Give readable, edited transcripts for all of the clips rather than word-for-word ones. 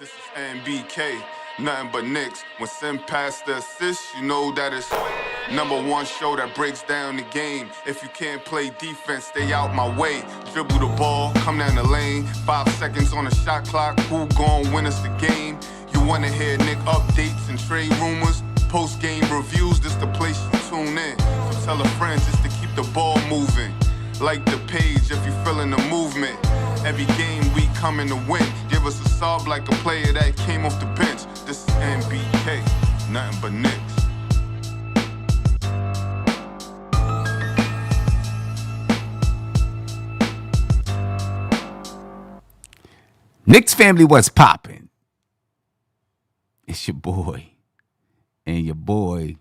This is NBK, nothing but Knicks. When Sim passed the assist, you know that it's #1 show that breaks down the game. If you can't play defense, stay out my way. Dribble the ball, come down the lane. 5 seconds on the shot clock, who gon' win us the game? You wanna hear Nick updates and trade rumors? Postgame reviews, this the place you tune in. So tell a friend just to keep the ball moving. Like the page if you feeling the movement. Every game we coming to win. Give us a sub like a player that came off the bench. This is NBK, nothing but Knicks. Knicks family, what's poppin'? It's your boy. And your boy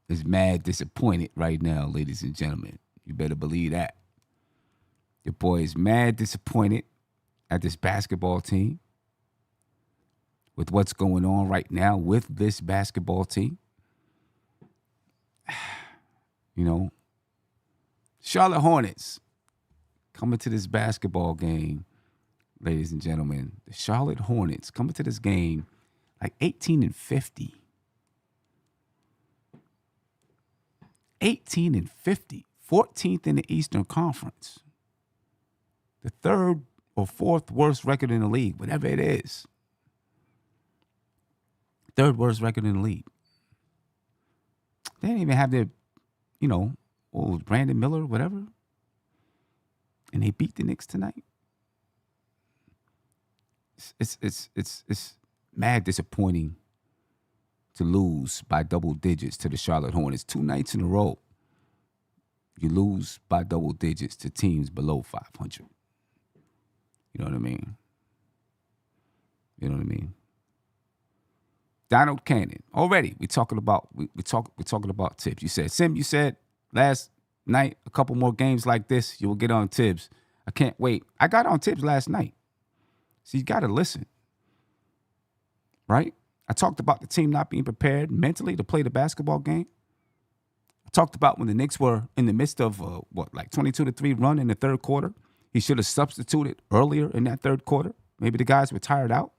is mad disappointed right now, ladies and gentlemen. You better believe that. Your boy is mad disappointed at this basketball team, with what's going on right now with this basketball team. You know, Charlotte Hornets coming to this basketball game, ladies and gentlemen. The Charlotte Hornets coming to this game like 18-50. 18-50. 14th in the Eastern Conference. The 3rd or 4th worst record in the league, whatever it is. 3rd worst record in the league. They didn't even have their, Brandon Miller, whatever. And they beat the Knicks tonight. It's mad disappointing to lose by double digits to the Charlotte Hornets 2 nights in a row. You lose by double digits to teams below 500. You know what I mean? You know what I mean? Donald Cannon. Already, we're talking about Tibbs. You said last night, a couple more games like this, you will get on Tibbs. I can't wait. I got on Tibbs last night. So you got to listen. Right? I talked about the team not being prepared mentally to play the basketball game. I talked about when the Knicks were in the midst of 22-3 run in the 3rd quarter. He should have substituted earlier in that 3rd quarter. Maybe the guys were tired out.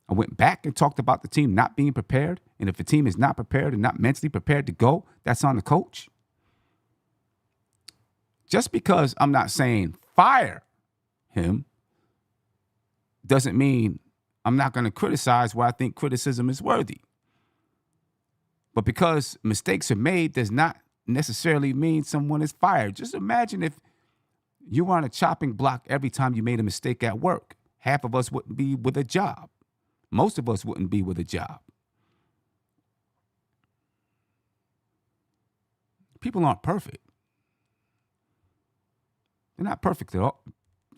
I went back and talked about the team not being prepared. And if the team is not prepared and not mentally prepared to go, that's on the coach. Just because I'm not saying fire him doesn't mean I'm not going to criticize where I think criticism is worthy. But because mistakes are made does not necessarily mean someone is fired. Just imagine if you were on a chopping block every time you made a mistake at work. Half of us wouldn't be with a job. Most of us wouldn't be with a job. People aren't perfect. They're not perfect at all.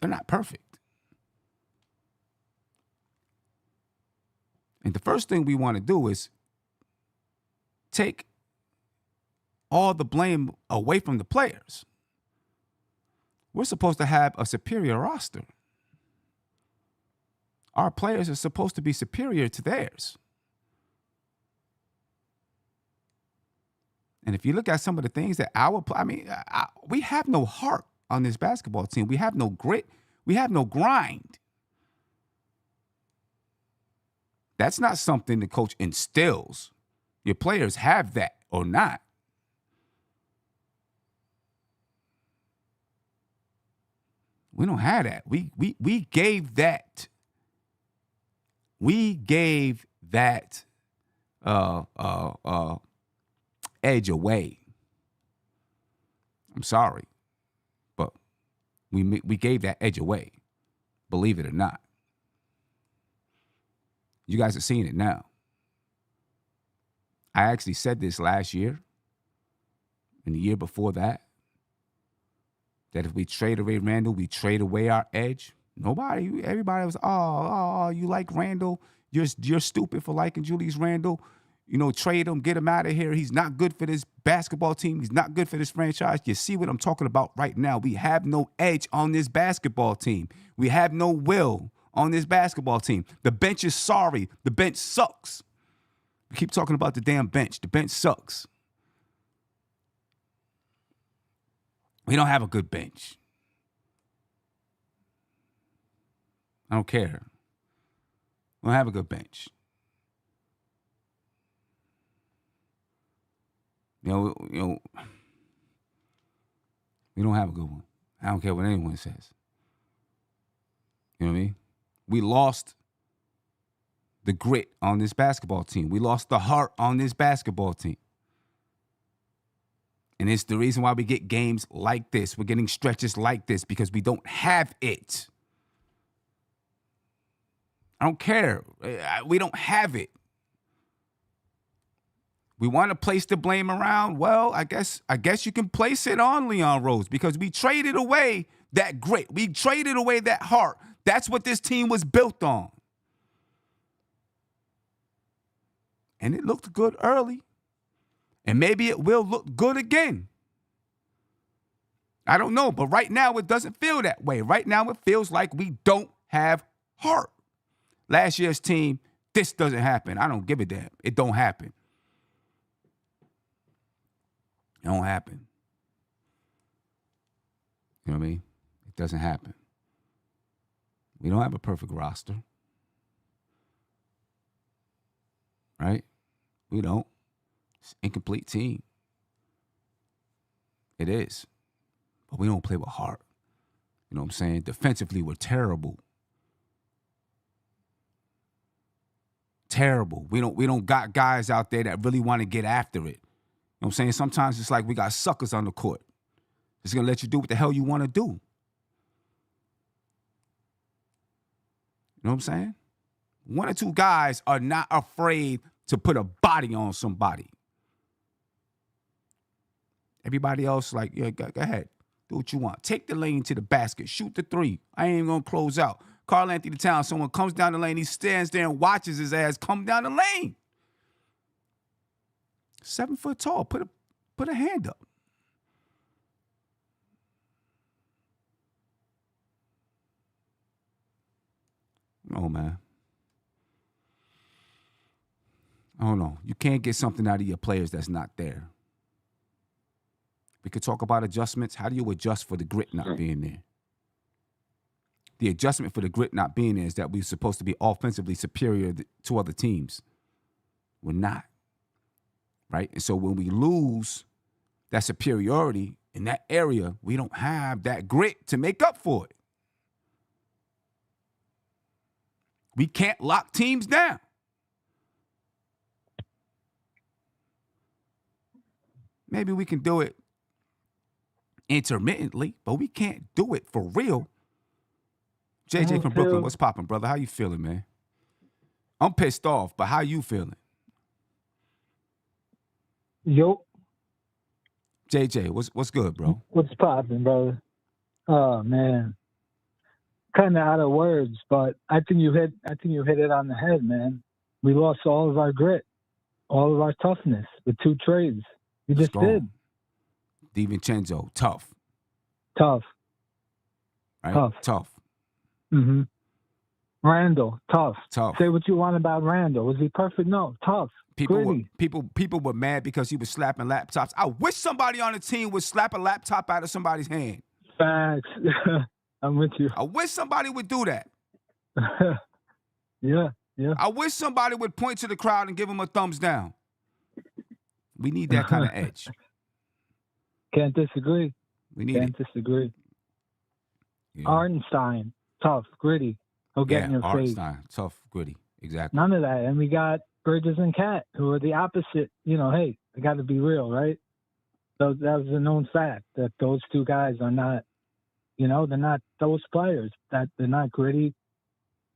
They're not perfect. And the first thing we want to do is take all the blame away from the players. We're supposed to have a superior roster. Our players are supposed to be superior to theirs. And if you look at some of the things that we have no heart on this basketball team. We have no grit. We have no grind. That's not something the coach instills. Your players have that or not. We don't have that. We gave that. We gave that edge away. I'm sorry, but we gave that edge away. Believe it or not. You guys are seeing it now. I actually said this last year and the year before that if we trade away Randall, we trade away our edge. Everybody was, you like Randall? You're stupid for liking Julius Randall. Trade him, get him out of here. He's not good for this basketball team. He's not good for this franchise. You see what I'm talking about right now. We have no edge on this basketball team. We have no will on this basketball team. The bench is sorry. The bench sucks. We keep talking about the damn bench. The bench sucks. We don't have a good bench. I don't care. We don't have a good bench. You know, we don't have a good one. I don't care what anyone says. You know what I mean? We lost the grit on this basketball team. We lost the heart on this basketball team. And it's the reason why we get games like this. We're getting stretches like this because we don't have it. I don't care. We don't have it. We want to place the blame around. Well, I guess you can place it on Leon Rose because we traded away that grit. We traded away that heart. That's what this team was built on. And it looked good early. And maybe it will look good again. I don't know, but right now it doesn't feel that way. Right now it feels like we don't have heart. Last year's team, this doesn't happen. I don't give a damn. It don't happen. It don't happen. You know what I mean? It doesn't happen. We don't have a perfect roster. Right? We don't. It's an incomplete team. It is. But we don't play with heart. You know what I'm saying? Defensively, we're terrible. Terrible. We don't got guys out there that really want to get after it. You know what I'm saying? Sometimes it's like we got suckers on the court. It's going to let you do what the hell you want to do. You know what I'm saying? One or two guys are not afraid to put a body on somebody. Everybody else, like, yeah, go ahead. Do what you want. Take the lane to the basket. Shoot the three. I ain't going to close out. Karl Anthony Towns, someone comes down the lane, he stands there and watches his ass come down the lane. 7 foot tall. Put a hand up. No, man. I don't know. You can't get something out of your players that's not there. We could talk about adjustments. How do you adjust for the grit not being there? The adjustment for the grit not being there is that we're supposed to be offensively superior to other teams. We're not. Right? And so when we lose that superiority in that area, we don't have that grit to make up for it. We can't lock teams down. Maybe we can do it intermittently, but we can't do it for real. JJ from Brooklyn, what's popping, brother? How you feeling, man? I'm pissed off, but how you feeling? Yo. JJ, what's good, bro? What's popping, brother? Oh man. Kind of out of words, but I think you hit it on the head, man. We lost all of our grit, all of our toughness with 2 trades. We just did. DiVincenzo, tough. Tough. Right? Tough. Mm-hmm. Randall, tough. Tough. Say what you want about Randall. Was he perfect? No, tough. People were mad because he was slapping laptops. I wish somebody on the team would slap a laptop out of somebody's hand. Facts. I'm with you. I wish somebody would do that. Yeah. I wish somebody would point to the crowd and give him a thumbs down. We need that kind of edge. Can't disagree. Can't disagree. Yeah. Arnstein, tough, gritty. He'll get in your face. Arnstein, tough, gritty. Exactly. None of that. And we got Bridges and Cat, who are the opposite. You know, hey, I got to be real, right? So that was a known fact that those 2 guys are not, you know, they're not those players. That they're not gritty,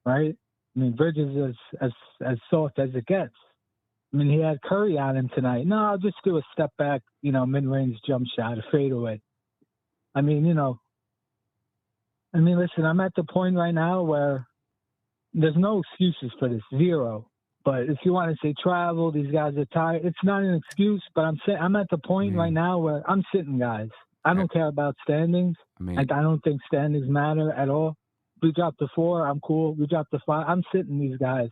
right? I mean, Bridges is as soft as it gets. I mean, he had Curry on him tonight. No, I'll just do a step back, you know, mid-range jump shot, a fadeaway. I mean, you know, listen, I'm at the point right now where there's no excuses for this, 0. But if you want to say travel, these guys are tired. It's not an excuse, but I'm at the point right now where I'm sitting guys. I don't care about standings. I don't think standings matter at all. We dropped to 4, I'm cool. We dropped to 5, I'm sitting these guys.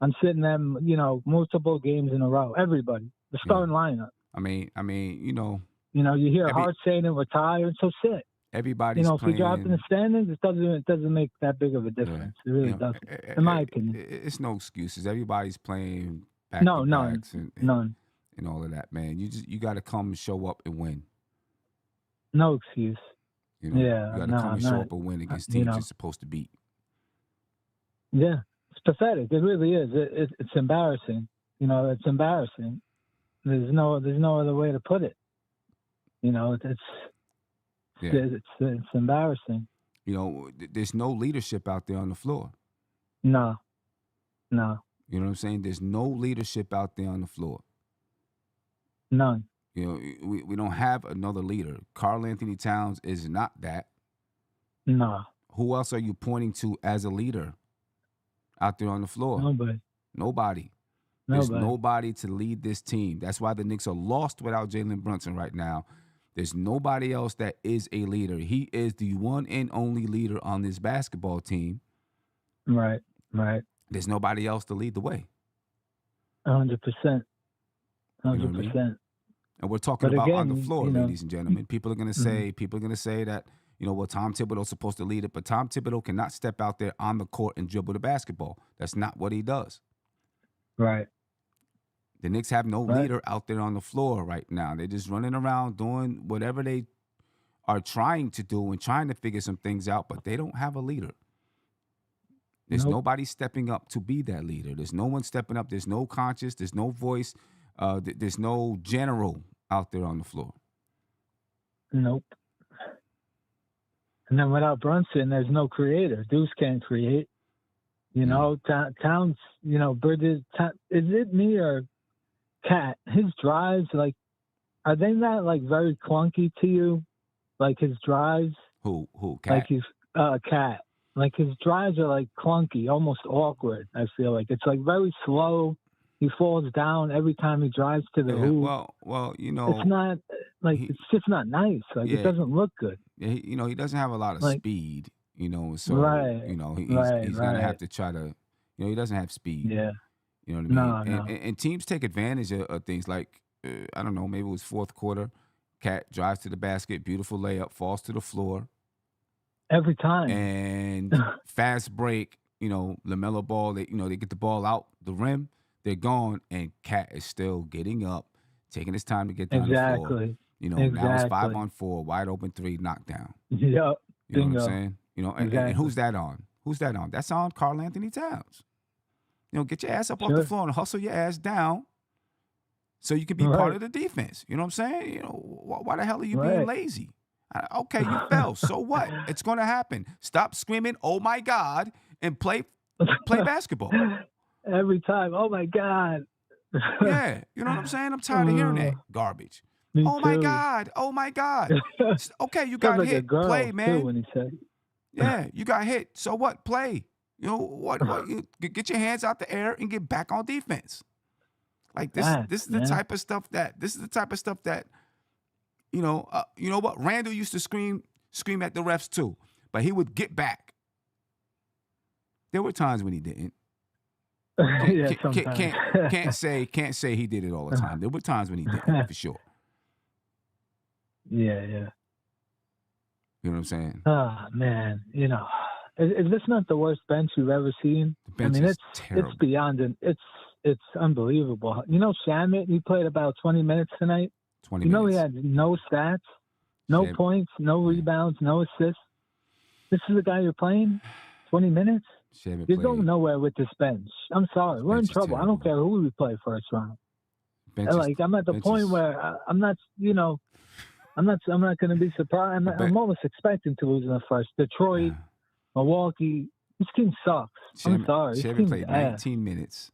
I'm sitting them, you know, multiple games in a row. Everybody, the starting lineup. I mean, you know. You know, you hear Hart saying that we're tired, so sit. Everybody's if we drop in the playing. standings, it doesn't make that big of a difference. It really doesn't, in my opinion. It's no excuses. Everybody's playing back No, to none, backs and all of that, man. You got to come and show up and win. No excuse. You know, Yeah, you got to come and show up and win against teams you're supposed to beat. Yeah, it's pathetic. It really is. It's embarrassing. It's embarrassing. There's no other way to put it. It's embarrassing. There's no leadership out there on the floor. No. You know what I'm saying? There's no leadership out there on the floor. None. We don't have another leader. Karl Anthony Towns is not that. No. Who else are you pointing to as a leader out there on the floor? Nobody. There's nobody to lead this team. That's why the Knicks are lost without Jalen Brunson right now. There's nobody else that is a leader. He is the one and only leader on this basketball team. Right. There's nobody else to lead the way. 100%. 100%. You know what I mean? And we're talking about on the floor, ladies and gentlemen. People are going to say that, Tom Thibodeau's supposed to lead it, but Tom Thibodeau cannot step out there on the court and dribble the basketball. That's not what he does. Right. The Knicks have no leader out there on the floor right now. They're just running around doing whatever they are trying to do and trying to figure some things out, but they don't have a leader. There's nobody stepping up to be that leader. There's no one stepping up. There's no conscience. There's no voice. There's no general out there on the floor. Nope. And then without Brunson, there's no creator. Deuce can't create. Towns, Bridges, is it me or Cat? His drives, are they not, very clunky to you? Like his drives? Who? Cat? Like his, Cat. Like his drives are, clunky, almost awkward, I feel like. It's, very slow. He falls down every time he drives to the hoop. Well, it's not, it's just not nice. It doesn't look good. Yeah, he doesn't have a lot of speed. He's gonna have to try to. He doesn't have speed. Yeah. You know what I mean? And teams take advantage of things like I don't know, maybe it was fourth quarter. Cat drives to the basket, beautiful layup, falls to the floor every time, and fast break. LaMelo Ball. They get the ball out the rim, they're gone, and Cat is still getting up, taking his time to get down the floor. Now it's 5-on-4, wide open 3, knockdown. Yep. You know what I'm saying? And who's that on? That's on Karl Anthony Towns. Get your ass up off the floor and hustle your ass down so you can be part of the defense. You know what I'm saying? Why the hell are you being lazy? Okay, you fell. So what? It's going to happen. Stop screaming, "Oh my God," and play basketball. Every time, "Oh my God." Yeah, you know what I'm saying? I'm tired of hearing that garbage. Oh my God. Oh my God. Okay, you got hit. Play, man. When he said. Yeah, you got hit. So what? Play. What? Get your hands out the air and get back on defense. This is the type of stuff that you know what? Randall used to scream at the refs too, but he would get back. There were times when he didn't. Can't say he did it all the time. There were times when he didn't, for sure. Yeah. You know what I'm saying? Man, is this not the worst bench you've ever seen? The bench is terrible. It's beyond it's unbelievable. Shamet, he played about 20 minutes tonight. 20 minutes. He had no stats, no points, no rebounds, no assists. This is the guy you're playing? 20 minutes? You're going nowhere with this bench. I'm sorry. We're in trouble. I don't care who we play first round. I'm at the point where I'm not, I'm not going to be surprised. I'm almost expecting to lose in the first. Detroit, Milwaukee, this team sucks. I'm sorry. Shamet played 19 minutes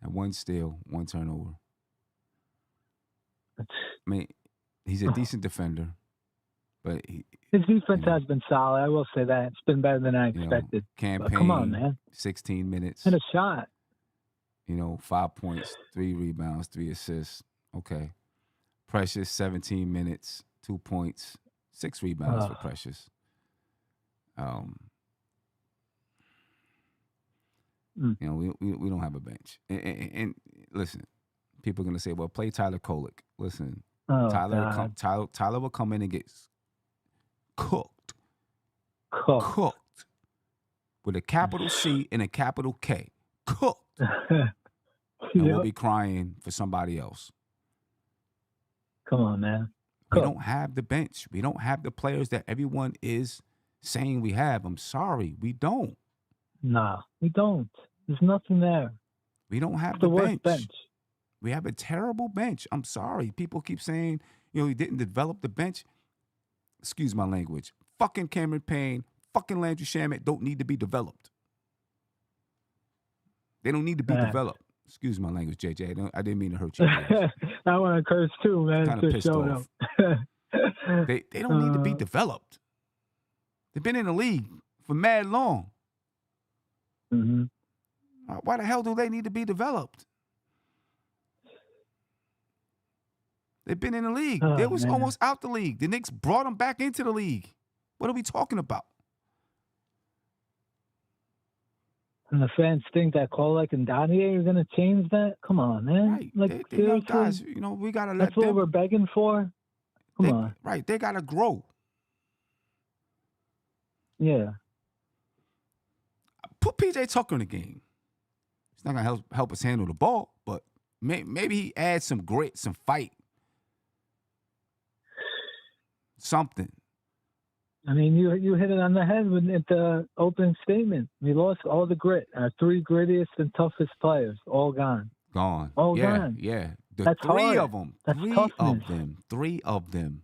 and 1 steal, 1 turnover. I mean, he's a decent defender, but his defense has been solid. I will say that. It's been better than I expected. Campaign, come on, man. 16 minutes. And a shot. 5 points, 3 rebounds, 3 assists. Okay. Precious, 17 minutes, 2 points, 6 rebounds for Precious. We don't have a bench. And listen, people are gonna say, "Well, play Tyler Kolek." Listen, Tyler will come in and get Cooked. Cooked. Cooked. With a capital C and a capital K. Cooked. And we'll be crying for somebody else. Come on, man. We don't have the bench. We don't have the players that everyone is saying we have. I'm sorry. We don't. Nah, we don't. There's nothing there. We don't have the worst bench. We have a terrible bench. I'm sorry. People keep saying, he didn't develop the bench. Excuse my language. Fucking Cameron Payne, fucking Landry Shamet don't need to be developed. They don't need to be developed. Excuse my language, JJ. I didn't mean to hurt you. I want to curse too, man. Kind of pissed off. They don't need to be developed. They've been in the league for mad long. Mm-hmm. Why the hell do they need to be developed? They've been in the league. They was almost out the league. The Knicks brought them back into the league. What are we talking about? And the fans think that Kolek and Danier are going to change that? Come on, man. Right. Like, they young guys, we got to let that's what we're begging for? Come on. Right. They got to grow. Yeah. Put P.J. Tucker in the game. It's not going to help us handle the ball, but maybe he adds some grit, some fight. Something. I mean, you hit it on the head at the opening statement. We lost all the grit. Our three grittiest and toughest players, all gone. Gone. All gone. Yeah. That's three hard. of them. That's Three toughness. of them. Three of them.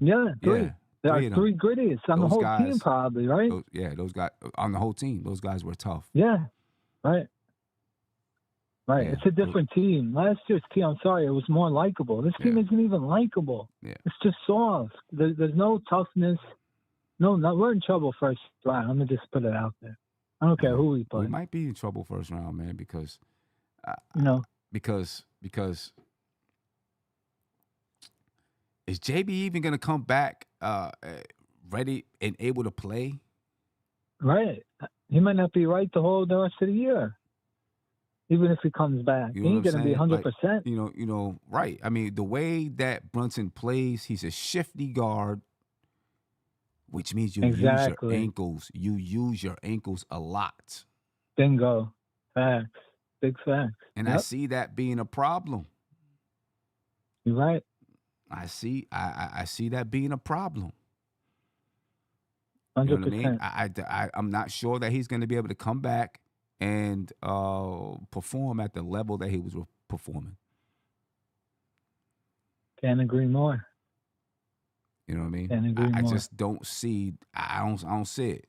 Yeah, three. Yeah, There are three of three grittiest on the whole team, probably, right? Those guys on the whole team. Those guys were tough. Yeah, right. Right. Yeah. It's a different team. Last year's team, I'm sorry, it was more likable. This team isn't even likable. Yeah. It's just soft. There's no toughness. No, we're in trouble first round. I'm going to just put it out there. I don't care who we play. We might be in trouble first round, man, because because is JB even going to come back ready and able to play? Right. He might not be right the rest of the year. Even if he comes back, You he know ain't what going to I'm be saying? 100%. Right. I mean, the way that Brunson plays, he's a shifty guard, which means you use your ankles. You use your ankles a lot. Bingo. Facts. Big facts. And I see that being a problem. You're right. I see that being a problem. 100%. You know what I mean? I'm not sure that he's going to be able to come back and perform at the level that he was performing. Can't agree more. You know what I mean? Can't agree more. I just don't see. I don't see it.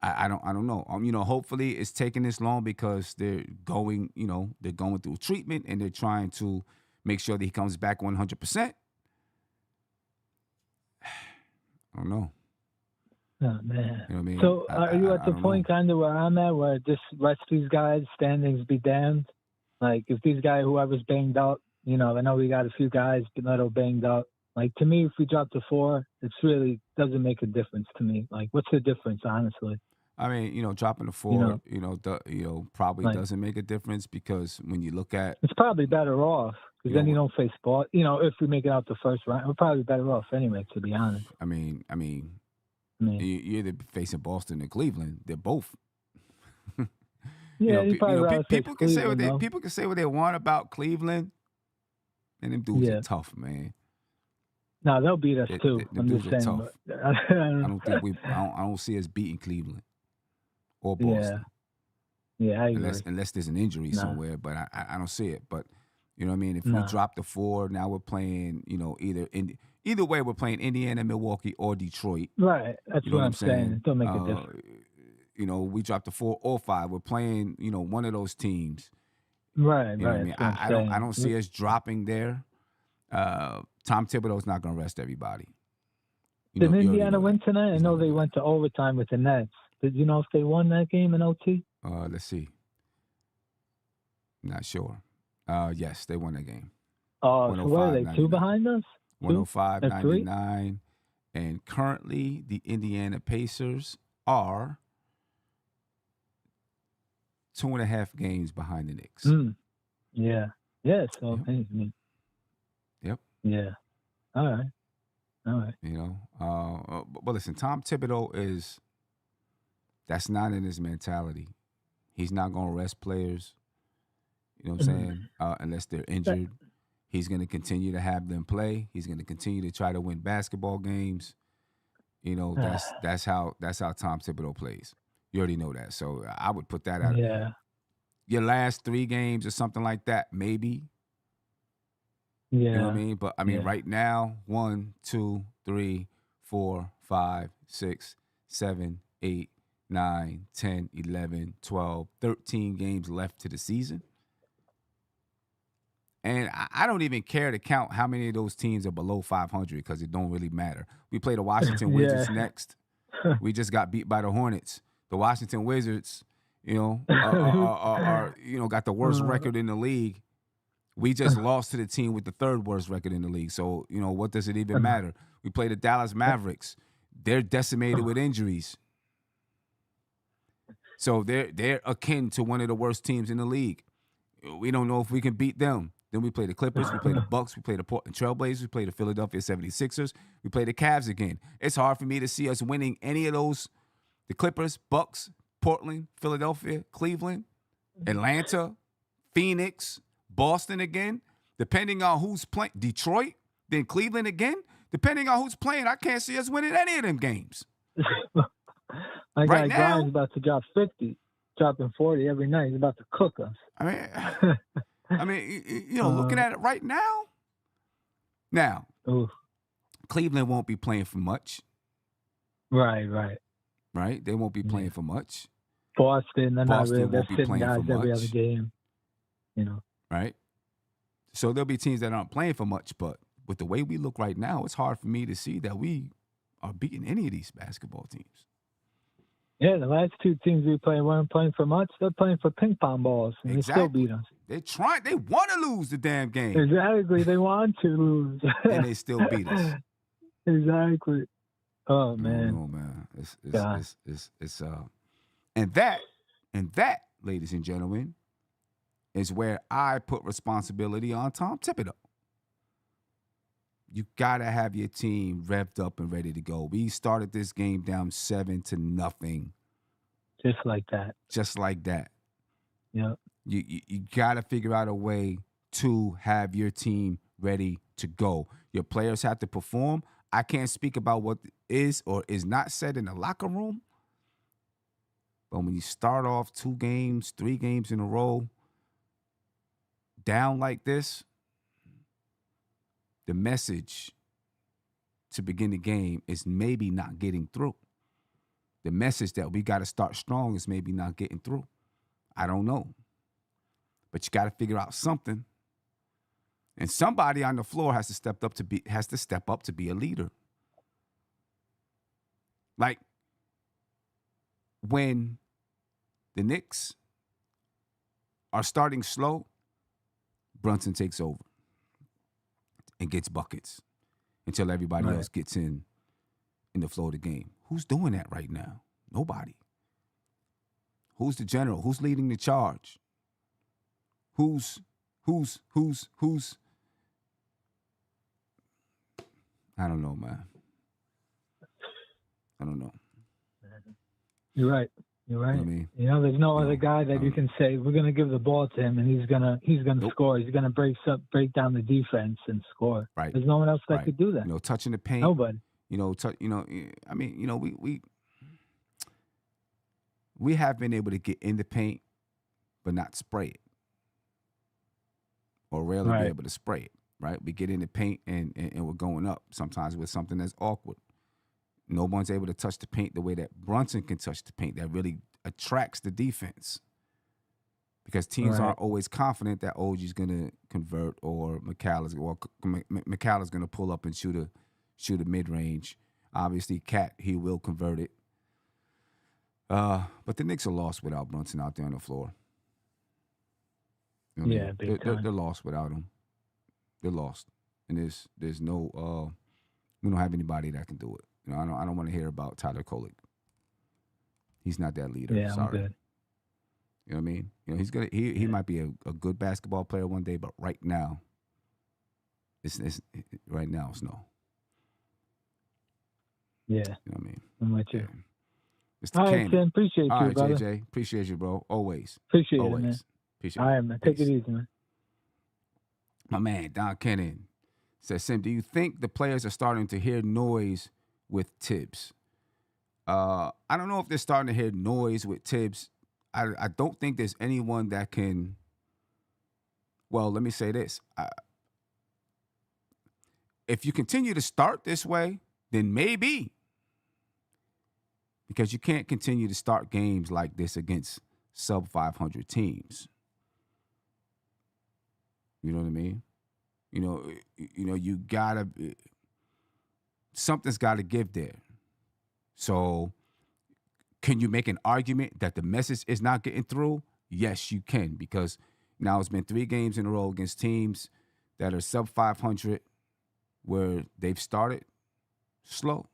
I don't know. Hopefully it's taking this long because they're going through treatment and they're trying to make sure that he comes back 100%. I don't know. Oh, man. You know what I mean? So are you at the point kind of where I'm at, where just let these guys standings be damned? Like if these guys, whoever's banged up, I know we got a few guys that are banged up. Like to me, if we drop to 4, it's really doesn't make a difference to me. Like what's the difference, honestly? I mean, dropping to 4, probably doesn't make a difference because when you look at, it's probably better off because then you don't face ball. If we make it out the first round, we're probably better off anyway. To be honest. I mean, you're either facing Boston and Cleveland. They're both. People can say what they want about Cleveland, and them dudes are tough, man. No, they'll beat us too. I'm just saying. Tough. I don't see us beating Cleveland or Boston. Yeah, I agree. Unless there's an injury somewhere, but I don't see it. But you know what I mean? If we drop to 4, now we're playing. Either way, we're playing Indiana, Milwaukee, or Detroit. Right. That's what I'm saying. It don't make a difference. We drop to 4 or 5. We're playing, one of those teams. Right. You know what I mean? I don't see us dropping there. Tom Thibodeau's not going to rest everybody. Did Indiana win tonight? I know they went to overtime with the Nets. Did you know if they won that game in OT? Let's see. Not sure. Yes, they won that game. Oh, so what are they, 2 behind us? 105-99. And currently, the Indiana Pacers are 2.5 games behind the Knicks. Yeah. Yeah, so... Yep. Yeah. All right. All right. You know, but listen, Tom Thibodeau that's not in his mentality. He's not going to rest players. You know what I'm saying? Unless they're injured, he's going to continue to have them play. He's going to continue to try to win basketball games. You know, that's how Tom Thibodeau plays. You already know that. So I would put that out. Yeah. Your last 3 games or something like that, maybe. Yeah. You know what I mean? But I mean, right now, 1, 2, 3, 4, 5, 6, 7, 8, 9, 10, 11, 12, 13 games left to the season. And I don't even care to count how many of those teams are below 500 because it don't really matter. We play the Washington Wizards next. We just got beat by the Hornets. The Washington Wizards, you know, are got the worst record in the league. We just lost to the team with the 3rd worst record in the league. So, you know, what does it even matter? We play the Dallas Mavericks. They're decimated with injuries. So they're akin to one of the worst teams in the league. We don't know if we can beat them. Then we play the Clippers, we play the Bucks, we play the Portland Trailblazers, we play the Philadelphia 76ers, we play the Cavs again. It's hard for me to see us winning any of those, the Clippers, Bucks, Portland, Philadelphia, Cleveland, Atlanta, Phoenix, Boston again, depending on who's playing. Detroit, then Cleveland again. Depending on who's playing, I can't see us winning any of them games. My right guy now, Brian's about to drop 50, dropping 40 every night. He's about to cook us. I mean, you know, looking at it right now. Now, Cleveland won't be playing for much. Right. Right? They won't be playing for much. Boston, they're not really. They're won't be sitting playing guys for every much. other game. You know. Right? So there'll be teams that aren't playing for much, but with the way we look right now, it's hard for me to see that we are beating any of these basketball teams. Yeah, the last 2 teams we played weren't playing for much. They're playing for ping pong balls, and they still beat us. They want to lose the damn game. Exactly, they want to lose, and they still beat us. Exactly. Oh man. No, man. It's and that, ladies and gentlemen, is where I put responsibility on Tom Thibodeau. You gotta have your team revved up and ready to go. We started this game down 7-0. Just like that. Yeah. You gotta figure out a way to have your team ready to go. Your players have to perform. I can't speak about what is or is not said in the locker room. But when you start off 2 games, 3 games in a row, down like this, the message to begin the game is maybe not getting through. The message that we got to start strong is maybe not getting through. I don't know. But you got to figure out something. And somebody on the floor has to step up to be a leader. Like when the Knicks are starting slow, Brunson takes over and gets buckets until everybody else gets in the flow of the game. Who's doing that right now? Nobody. Who's the general? Who's leading the charge? Who's I don't know, man. I don't know. You're right. You know what I mean? You know, there's no other guy that you can say we're going to give the ball to him and he's gonna score. He's gonna break down the defense and score. Right. There's no one else that could do that. You know, touching the paint. Nobody. You know, I mean, you know, we have been able to get in the paint, but not spray it, or rarely be able to spray it. Right? We get in the paint and we're going up sometimes with something that's awkward. No one's able to touch the paint the way that Brunson can touch the paint. That really attracts the defense. Because teams aren't always confident that OG's going to convert or McCallum's going to pull up and shoot a mid-range. Obviously, Cat, he will convert it. But the Knicks are lost without Brunson out there on the floor. You know big time. They're lost without him. They're lost. And there's no we don't have anybody that can do it. You know, I don't want to hear about Tyler Kolek. He's not that leader. Yeah, Sorry. I'm good. You know what I mean? You know, he might be a good basketball player one day, but right now, it's no. Yeah. You know what I mean? I'm with you. Yeah. Mr. All right, Cannon. Tim. Appreciate All you, right, brother. JJ. Appreciate you, bro. Always. Appreciate it, Always. man. Appreciate All it. right, man. Take Peace. it easy, man. My man, Don Cannon says, Sim, do you think the players are starting to hear noise with Tibbs? I don't know if they're starting to hear noise with Tibbs. I don't think there's anyone that can. Well, let me say this. If you continue to start this way, then maybe. Because you can't continue to start games like this against sub 500 teams. You know what I mean? You gotta. Something's got to give there. So, can you make an argument that the message is not getting through? Yes, you can, because now it's been 3 games in a row against teams that are sub 500 where they've started slow.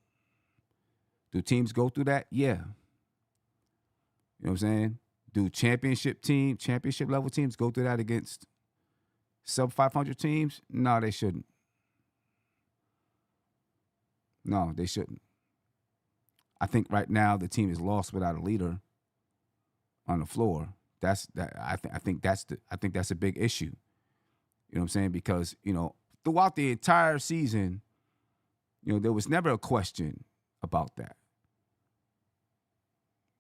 Do teams go through that? Yeah. You know what I'm saying? Do championship level teams go through that against sub 500 teams? No, they shouldn't. No, they shouldn't. I think right now the team is lost without a leader on the floor. I think that's a big issue. You know what I'm saying? Because, throughout the entire season, there was never a question about that.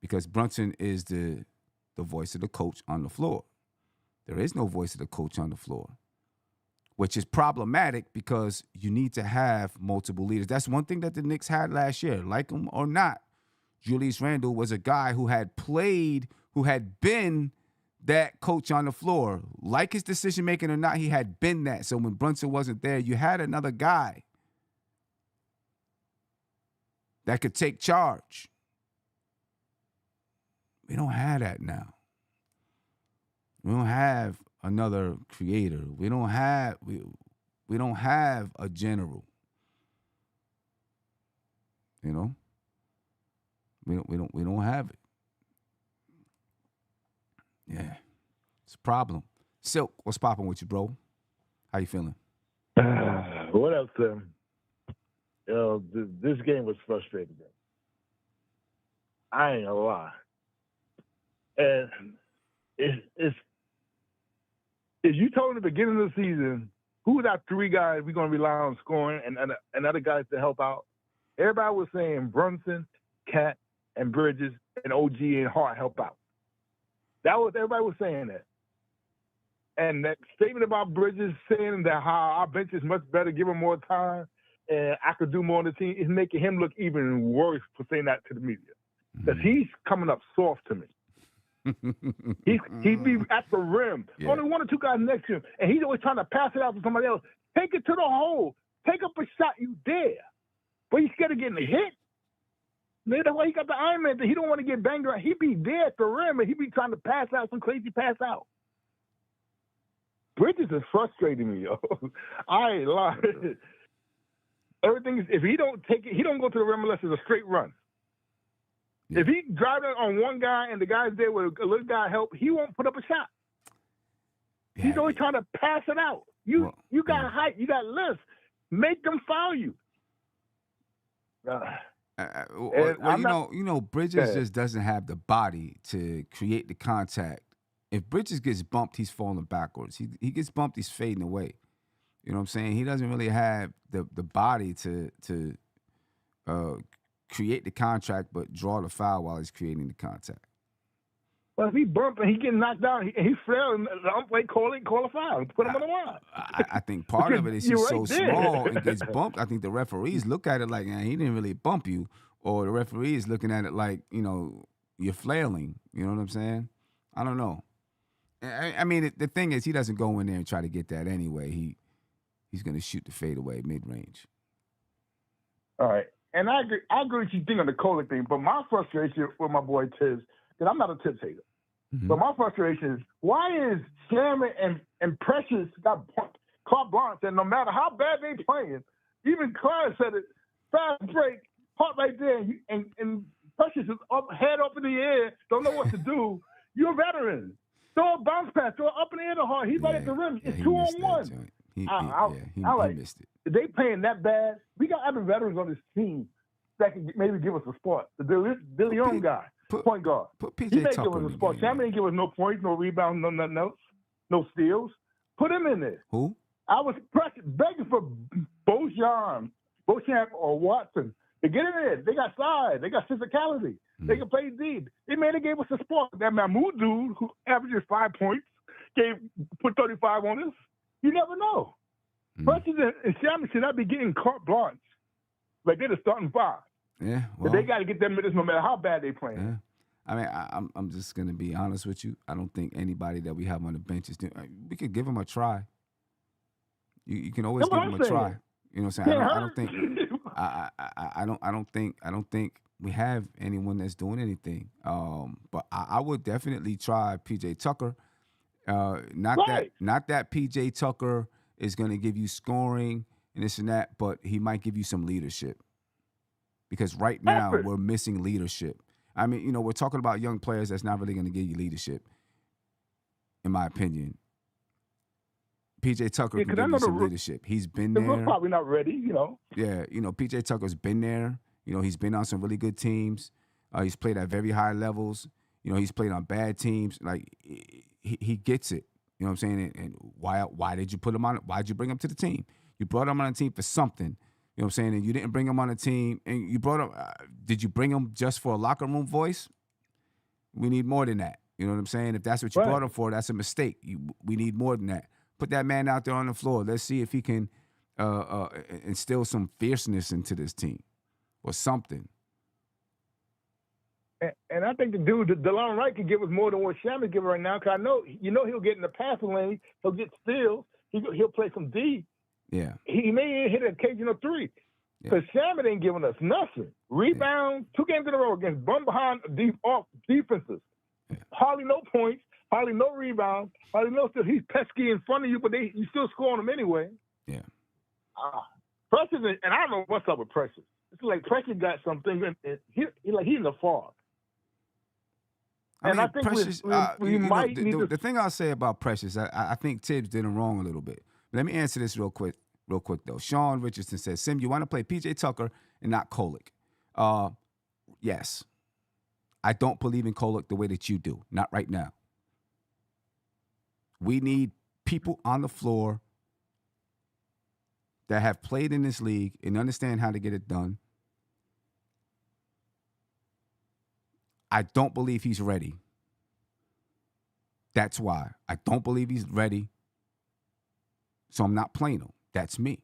Because Brunson is the voice of the coach on the floor. There is no voice of the coach on the floor, which is problematic because you need to have multiple leaders. That's one thing that the Knicks had last year. Like him or not, Julius Randle was a guy who had played, who had been that coach on the floor. Like his decision-making or not, he had been that. So when Brunson wasn't there, you had another guy that could take charge. We don't have that now. We don't have another creator. We don't have a general. We don't have it. Yeah. It's a problem. Silk, what's popping with you, bro? How you feeling? What up, Tim? This game was frustrating. I ain't gonna lie. And if you told in the beginning of the season, who are our 3 guys we're going to rely on scoring and other guys to help out, everybody was saying Brunson, Cat, and Bridges, and OG and Hart help out. Everybody was saying that. And that statement about Bridges saying that how our bench is much better, give him more time, and I could do more on the team, is making him look even worse for saying that to the media. Because he's coming up soft to me. He be at the rim. Yeah. Only 1 or 2 guys next to him, and he's always trying to pass it out to somebody else. Take it to the hole. Take up a shot. You dare. But he's scared of getting a hit. Maybe that's why he got the Iron Man. He don't want to get banged around. He be there at the rim, and he be trying to pass out some crazy pass out. Bridges is frustrating me, yo. I ain't lying. Everything is, if he don't take it, he don't go to the rim unless it's a straight run. If he drives on one guy and the guy's there with a little guy help, he won't put up a shot. Yeah. He's always trying to pass it out. You got height, you got length. Make them foul you. Bridges just doesn't have the body to create the contact. If Bridges gets bumped, he's falling backwards. He gets bumped, he's fading away. You know what I'm saying? He doesn't really have the body to create the contract, but draw the foul while he's creating the contact. Well, if he bumped and he getting knocked down, he fell, and the umpire call a foul, put him on the line. I think part of it is he's so small and gets bumped. I think the referees look at it like, he didn't really bump you, or the referee is looking at it like, you're flailing. You know what I'm saying? I don't know. I mean, the thing is, he doesn't go in there and try to get that anyway. He's going to shoot the fadeaway mid-range. All right. And I agree with you think on the Kohler thing, but my frustration with my boy Tibbs, because I'm not a Tibbs hater, but my frustration is, why is Shamet and Precious got carte blanche, and no matter how bad they playing, even Clark said it, fast break, Hart right there, and Precious is head up in the air, don't know what to do. You're a veteran. Throw a bounce pass, throw it up in the air to Hart. He's right at the rim. It's 2-on-1. He missed it. They playing that bad. We got other veterans on this team that can maybe give us a spot. The DeLeon guy, point guard. Put He PJ may Tucker give us in a the spot. game, Shamet man. ain't give us no points, no rebounds, no nothing else, no steals. Put him in there. Who? I was begging for Beauchamp or Watson to get in there. They got size. They got physicality. They can play deep. They gave us a spot. That Mahmoud dude who averages 5 points put 35 on us. You never know. Precious and Shamet should not be getting carte blanche. Like they're the starting five. Yeah, well, But they got to get them minutes no matter how bad they playing. yeah. I mean, I'm just gonna be honest with you. I don't think anybody that we have on the bench is doing. We could give them a try. You can always That's give what them I'm a try. saying. You know what I'm saying? I don't think. Can't I don't think we have anyone that's doing anything. But I would definitely try PJ Tucker. Not that PJ Tucker is going to give you scoring and this and that, but he might give you some leadership. Because right now we're missing leadership. I mean, you know, we're talking about young players that's not really going to give you leadership, in my opinion. PJ Tucker can give you some leadership. He's been there. We're probably not ready, you know. Yeah, you know, PJ Tucker's been there. You know, he's been on some really good teams. He's played at very high levels. You know, he's played on bad teams. Like, he gets it. You know what I'm saying? And why did you put him on? Why did you bring him to the team? You brought him on the team for something. You know what I'm saying? And you didn't bring him on the team. And you brought him. Did you bring him just for a locker room voice? We need more than that. You know what I'm saying? If that's what you brought him for, that's a mistake. We need more than that. Put that man out there on the floor. Let's see if he can instill some fierceness into this team or something. And I think the dude, Dolan Wright, can give us more than what Shamet give right now. Because I know, he'll get in the passing lane. He'll get steals. He'll play some D. Yeah. He may hit an occasional three. Because Shamet ain't giving us nothing. Rebounds, 2 games in a row against behind defenses. Yeah. Hardly no points. Hardly no rebounds. Hardly no steals. He's pesky in front of you, but you still score on him anyway. Yeah. Precious, and I don't know what's up with Precious. It's like Precious got something. He's in the fog. I think Precious, we might need to. The thing I'll say about Precious, I think Tibbs did him wrong a little bit. Let me answer this real quick though. Sean Richardson says, Sim, you want to play PJ Tucker and not Kolek? Yes. I don't believe in Kolek the way that you do. Not right now. We need people on the floor that have played in this league and understand how to get it done. I don't believe he's ready. That's why. I don't believe he's ready. So I'm not playing him. That's me.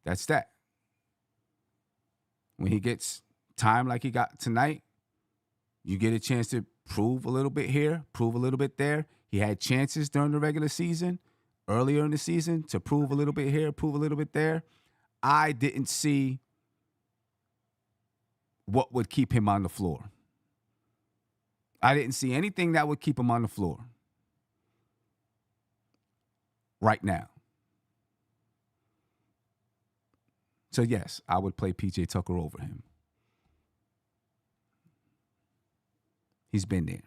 That's that. When he gets time like he got tonight, you get a chance to prove a little bit here, prove a little bit there. He had chances during the regular season, earlier in the season, to prove a little bit here, prove a little bit there. I didn't see what would keep him on the floor. I didn't see anything that would keep him on the floor right now. So, yes, I would play PJ Tucker over him. He's been there.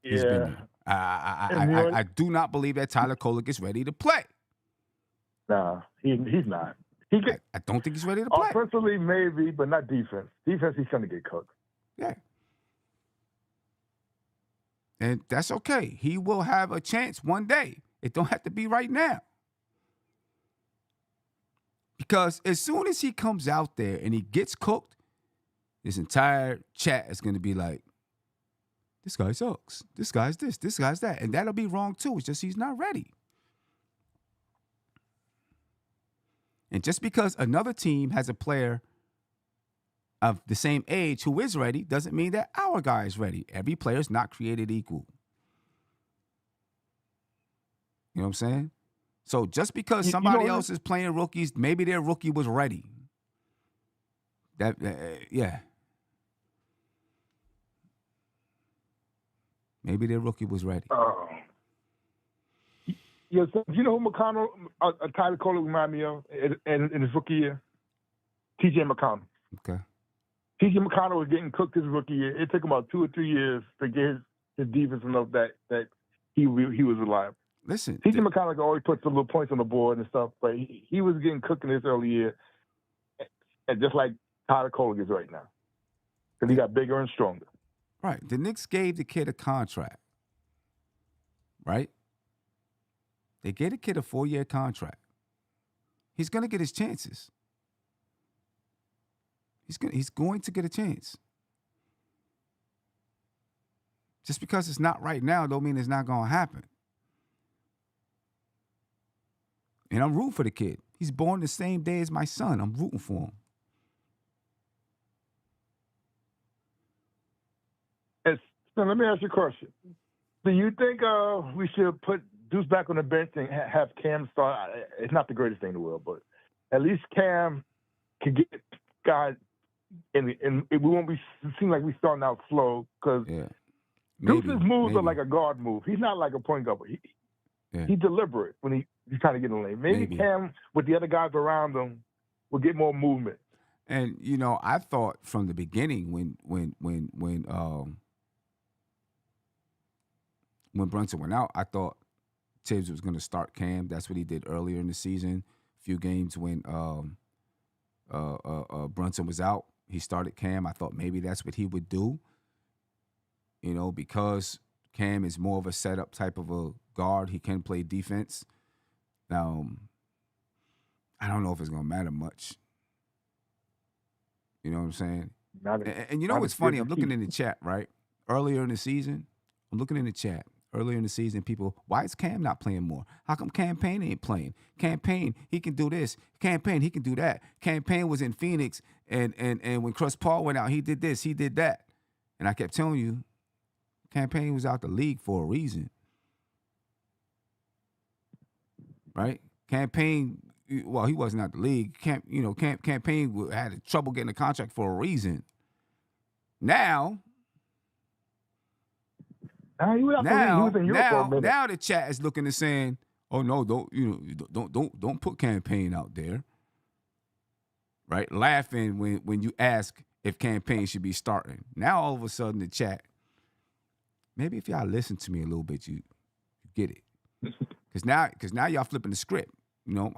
Yeah. He's been there. I do not believe that Tyler Kolek is ready to play. Nah, he's not. I don't think he's ready to play. Offensively, maybe, but not defense. Defense, he's going to get cooked. Yeah. And that's okay. He will have a chance one day. It don't have to be right now. Because as soon as he comes out there and he gets cooked, this entire chat is going to be like, this guy sucks. This guy's this guy's that. And that'll be wrong too. It's just he's not ready. And just because another team has a player of the same age who is ready doesn't mean that our guy is ready. Every player is not created equal. You know what I'm saying? So just because somebody else is playing rookies, maybe their rookie was ready. Yeah. Maybe their rookie was ready. Yeah, so you know who McConnell, Tyler Kolek remind me of in his rookie year? T.J. McConnell. Okay. T.J. McConnell was getting cooked his rookie year. It took him about 2 or 3 years to get his defense enough that he was reliable. Listen, TJ McConnell always puts some little points on the board and stuff, but he was getting cooked in this early year, and just like Tyler Cole is right now, because he got bigger and stronger. right. The Knicks gave the kid a contract, right? They gave the kid a 4-year contract. He's going to get his chances. He's going to get a chance. Just because it's not right now don't mean it's not going to happen. And I'm rooting for the kid. He's born the same day as my son. I'm rooting for him. So let me ask you a question. Do you think we should put Deuce back on the bench and have Cam start? It's not the greatest thing in the world, but at least Cam can get guys, and it won't seem like we starting out slow, because Deuce's moves are like a guard move. He's not like a point guard. He's deliberate when he's trying to get in the lane. Maybe Cam, with the other guys around him, will get more movement. And I thought from the beginning when Brunson went out, I thought Tibbs was going to start Cam. That's what he did earlier in the season. A few games when Brunson was out, he started Cam. I thought maybe that's what he would do. Because Cam is more of a setup type of a guard. He can play defense. Now, I don't know if it's going to matter much. You know what I'm saying? And you know what's funny? I'm looking in the chat, right? Earlier in the season, I'm looking in the chat. Earlier in the season, people, why is Cam not playing more? How come Payne ain't playing? Payne, he can do this. Payne, he can do that. Payne was in Phoenix, and when Chris Paul went out, he did this, he did that. And I kept telling you, Payne was out the league for a reason. Right? Payne, well, he wasn't out the league. Payne had trouble getting a contract for a reason. Now he was in Europe for a minute. Now the chat is looking and saying, "Oh no, don't put Payne out there." Right? Laughing when you ask if Payne should be starting. Now all of a sudden the chat, maybe if y'all listen to me a little bit, you get it. Because now y'all flipping the script.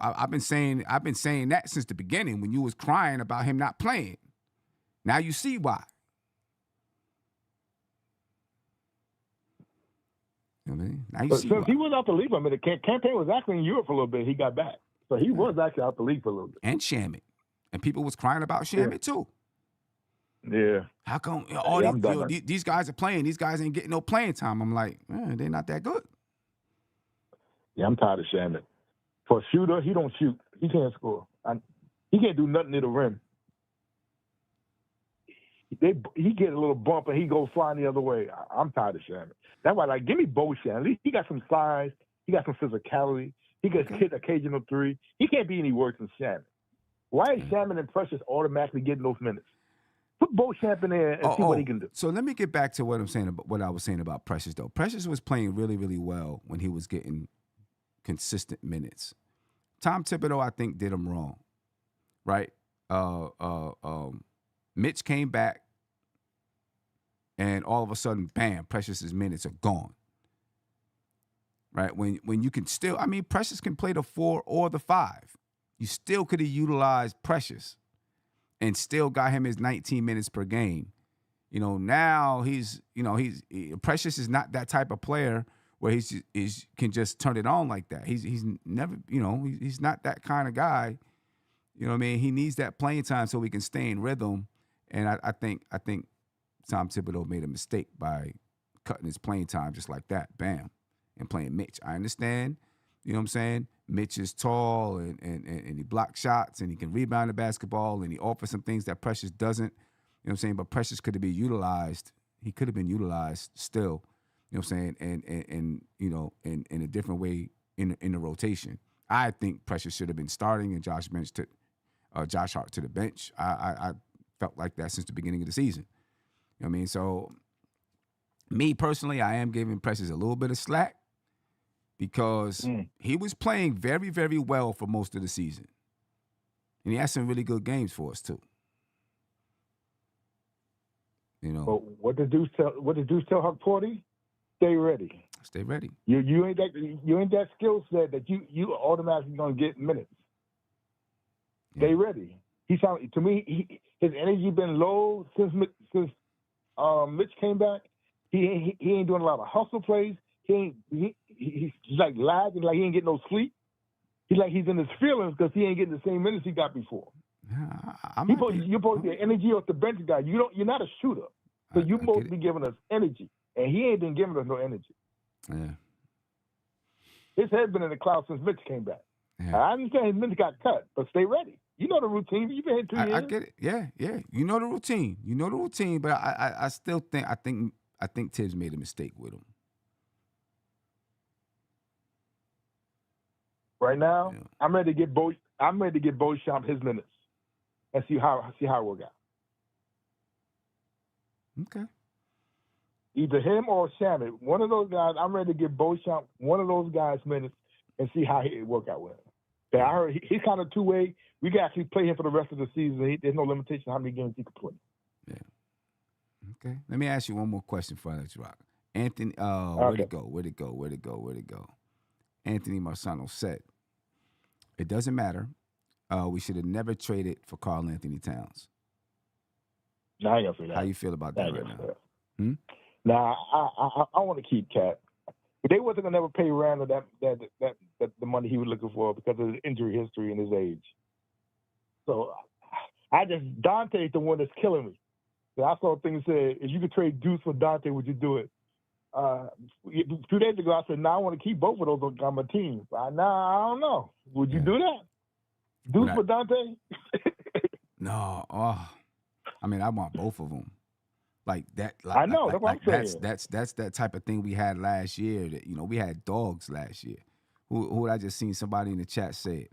I've been saying that since the beginning when you was crying about him not playing. Now you see why. You know what I mean? Now you see why. He was out the league for a minute. Payne was actually in Europe for a little bit. He got back. So he was actually out the league for a little bit. And Shamet. And people was crying about Shamet too. Yeah. How come these guys are playing? These guys ain't getting no playing time. I'm like, they're not that good. Yeah, I'm tired of Shamet. For a shooter, he don't shoot. He can't score. He can't do nothing near the rim. He get a little bump and he goes flying the other way. I'm tired of Shamet. That's why, give me Boshan. At least he got some size. He got some physicality. He can hit occasional three. He can't be any worse than Shamet. Why is Shamet and Precious automatically getting those minutes? Put Beauchamp in there and see what he can do. So let me get back to what I was saying about Precious, though. Precious was playing really, really well when he was getting consistent minutes. Tom Thibodeau, I think, did him wrong, right? Mitch came back, and all of a sudden, bam, Precious's minutes are gone. Right? When you can still, Precious can play the 4 or the 5. You still could have utilized Precious and still got him his 19 minutes per game. Now Precious is not that type of player where he can just turn it on like that. He's never, he's not that kind of guy. You know what I mean? He needs that playing time so he can stay in rhythm. And I think Tom Thibodeau made a mistake by cutting his playing time just like that, bam, and playing Mitch. I understand, you know what I'm saying? Mitch is tall and he blocks shots and he can rebound the basketball and he offers some things that Precious doesn't, you know what I'm saying? But Precious could have been utilized. He could have been utilized still, you know what I'm saying? And in a different way in the rotation. I think Precious should have been starting and Josh Hart to the bench. I felt like that since the beginning of the season. You know what I mean? So, me personally, I am giving Precious a little bit of slack because he was playing very, very well for most of the season. And he had some really good games for us, too. But what did Deuce tell Huck Porty? Stay ready. Stay ready. You ain't that skill set that you automatically gonna get minutes. Stay ready. To me, his energy been low since Mitch came back. He ain't doing a lot of hustle plays. He's like lagging, like he ain't getting no sleep. He's in his feelings because he ain't getting the same minutes he got before. Yeah, you're supposed to be an energy off the bench guy. You're not a shooter, so you're supposed to be giving us energy, and he ain't been giving us no energy. Yeah. His head's been in the clouds since Mitch came back. Yeah. I understand his minutes got cut, but stay ready. You know the routine. You've been here 2 years. I get it. Yeah. You know the routine. But I still think Tibbs made a mistake with him. Right now, I'm ready to get Beauchamp his minutes and see how it works out. Okay. Either him or Shamet, one of those guys. I'm ready to give Beauchamp one of those guys minutes and see how it work out with him. I heard he's kind of two-way. We can actually play him for the rest of the season. There's no limitation on how many games he can play. Yeah. Okay. Let me ask you one more question before I let you rock. Anthony, Okay. where'd it go? Anthony Marsano said, it doesn't matter. We should have never traded for Karl Anthony Towns. No, I ain't gonna say that. How you feel about that right now? Nah, I want to keep Cat. But they wasn't gonna never pay Randall that the money he was looking for because of his injury history and his age. So Dante's the one that's killing me. So I saw things say, if you could trade Deuce for Dante, would you do it? 2 days ago, I said, I want to keep both of those on my team. I don't know. Would you do that? Deuce for Dante? No. I mean, I want both of them. Like that. I know. That's what I'm saying. That's that type of thing we had last year. That we had dogs last year. Who I just seen somebody in the chat say it.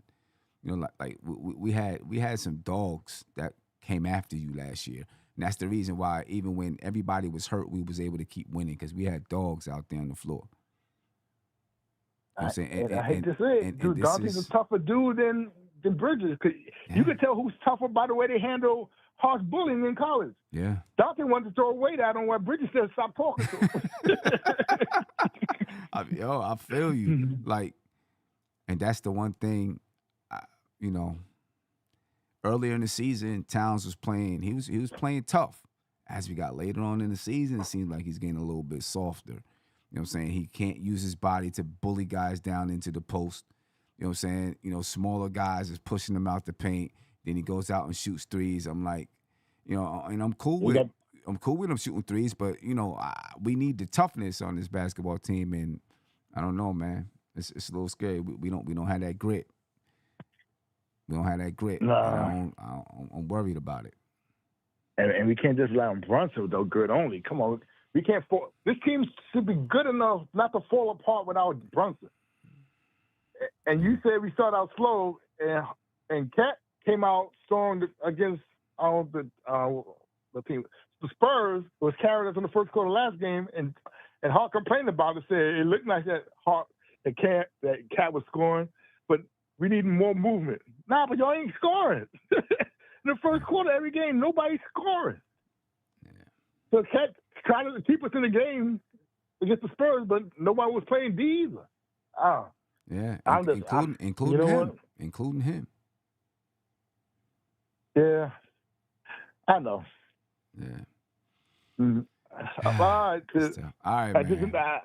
We had some dogs that came after you last year. And that's the reason why even when everybody was hurt, we was able to keep winning because we had dogs out there on the floor. You know what I'm saying? I hate to say it, dude. Dante's a tougher dude than Bridges. You can tell who's tougher by the way they handle harsh bullying in college. Yeah. Dante wanted to throw a weight at him where Bridges said, "Stop talking to him." I feel you. And that's the one thing, earlier in the season, Towns was playing. He was playing tough. As we got later on in the season, it seems like he's getting a little bit softer. You know what I'm saying? He can't use his body to bully guys down into the post. You know what I'm saying? Smaller guys is pushing him out the paint. Then he goes out and shoots threes. I'm like, and I'm cool with him shooting threes, but we need the toughness on this basketball team, and I don't know, man. It's a little scary. We don't have that grit. We don't have that grit. Nah. I'm worried about it. And we can't just rely on Brunson though, grit only. Come on, we can't. This team should be good enough not to fall apart without Brunson. And you said we start out slow, and Cat came out strong against the team. The Spurs was carrying us in the first quarter last game, and Hart complained about it. Said it looked like that Cat was scoring, but we need more movement. Nah, but y'all ain't scoring. In the first quarter, every game, nobody's scoring. Yeah. So Cat tried to keep us in the game against the Spurs, but nobody was playing D either. Yeah, including him. Yeah, I know. Yeah. Mm-hmm. All right, man.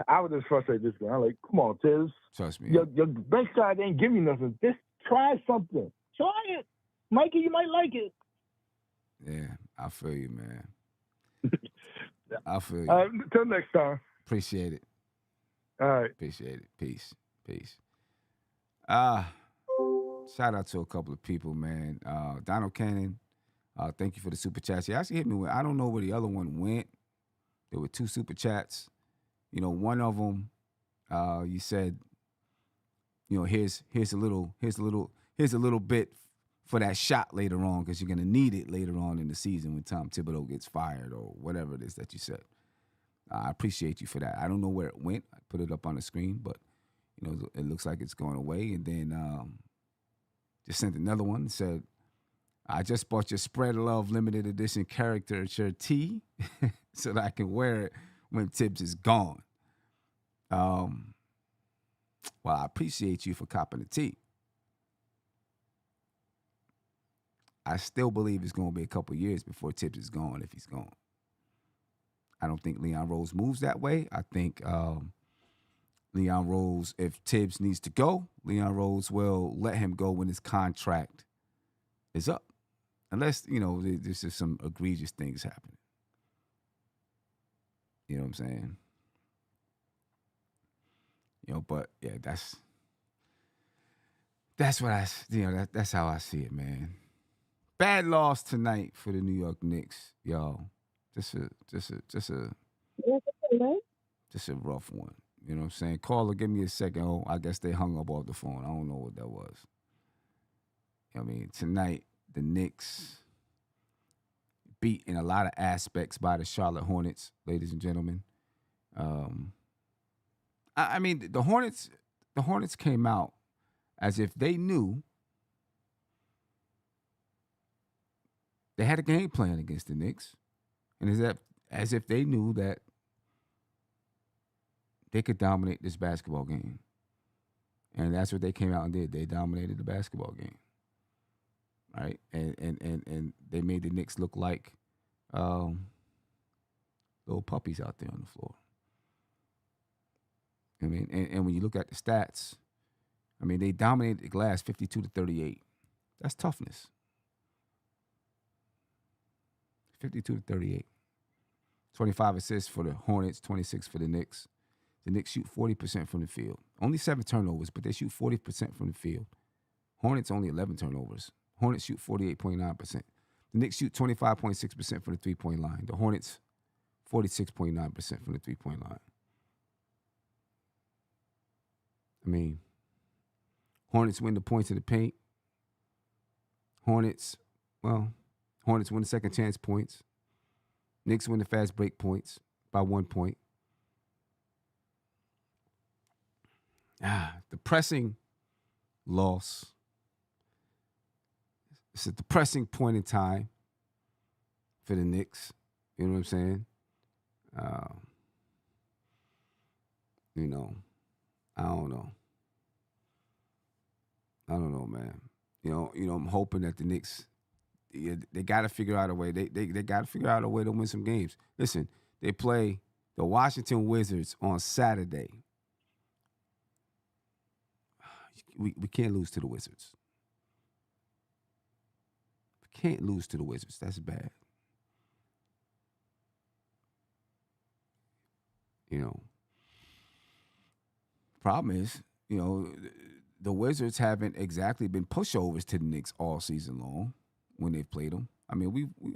I was just frustrated this game. I'm like, come on, Tiz. Trust me. Your bench side ain't giving you nothing. Just try something. Try it. Mikey, you might like it. Yeah, I feel you, man. I feel you. Until next time. Appreciate it. All right. Appreciate it. Peace. Shout out to a couple of people, man. Donald Cannon, thank you for the super chats. He actually hit me with, I don't know where the other one went. There were 2 super chats. One of them, you said, here's a little bit for that shot later on because you're gonna need it later on in the season when Tom Thibodeau gets fired or whatever it is that you said. I appreciate you for that. I don't know where it went. I put it up on the screen, but it looks like it's going away. And then just sent another one and said, I just bought your Spread Love limited edition caricature tee so that I can wear it when Tibbs is gone. Well, I appreciate you for copping the tea. I still believe it's going to be a couple years before Tibbs is gone, if he's gone. I don't think Leon Rose moves that way. I think Leon Rose, if Tibbs needs to go, Leon Rose will let him go when his contract is up. Unless, there's just some egregious things happening. You know what I'm saying? But yeah, that's what that's how I see it, man. Bad loss tonight for the New York Knicks, y'all. Just a rough one. You know what I'm saying? Caller, give me a second. Oh, I guess they hung up off the phone. I don't know what that was. Tonight, the Knicks beat in a lot of aspects by the Charlotte Hornets, ladies and gentlemen. The Hornets came out as if they knew they had a game plan against the Knicks, and as if they knew that they could dominate this basketball game. And that's what they came out and did. They dominated the basketball game. Right? And they made the Knicks look like little puppies out there on the floor. And when you look at the stats, they dominated the glass 52-38. That's toughness. 52-38. 25 assists for the Hornets, 26 for the Knicks. The Knicks shoot 40% from the field. Only 7 turnovers, but they shoot 40% from the field. Hornets only 11 turnovers. Hornets shoot 48.9%. The Knicks shoot 25.6% from the three-point line. The Hornets, 46.9% from the three-point line. Hornets win the points of the paint. Hornets win the second chance points. Knicks win the fast break points by 1 point. Depressing loss. It's a depressing point in time for the Knicks. You know what I'm saying? I don't know. I don't know, man. I'm hoping that the Knicks, they got to figure out a way. They got to figure out a way to win some games. Listen, they play the Washington Wizards on Saturday. We can't lose to the Wizards. We can't lose to the Wizards. That's bad. Problem is, the Wizards haven't exactly been pushovers to the Knicks all season long when they've played them.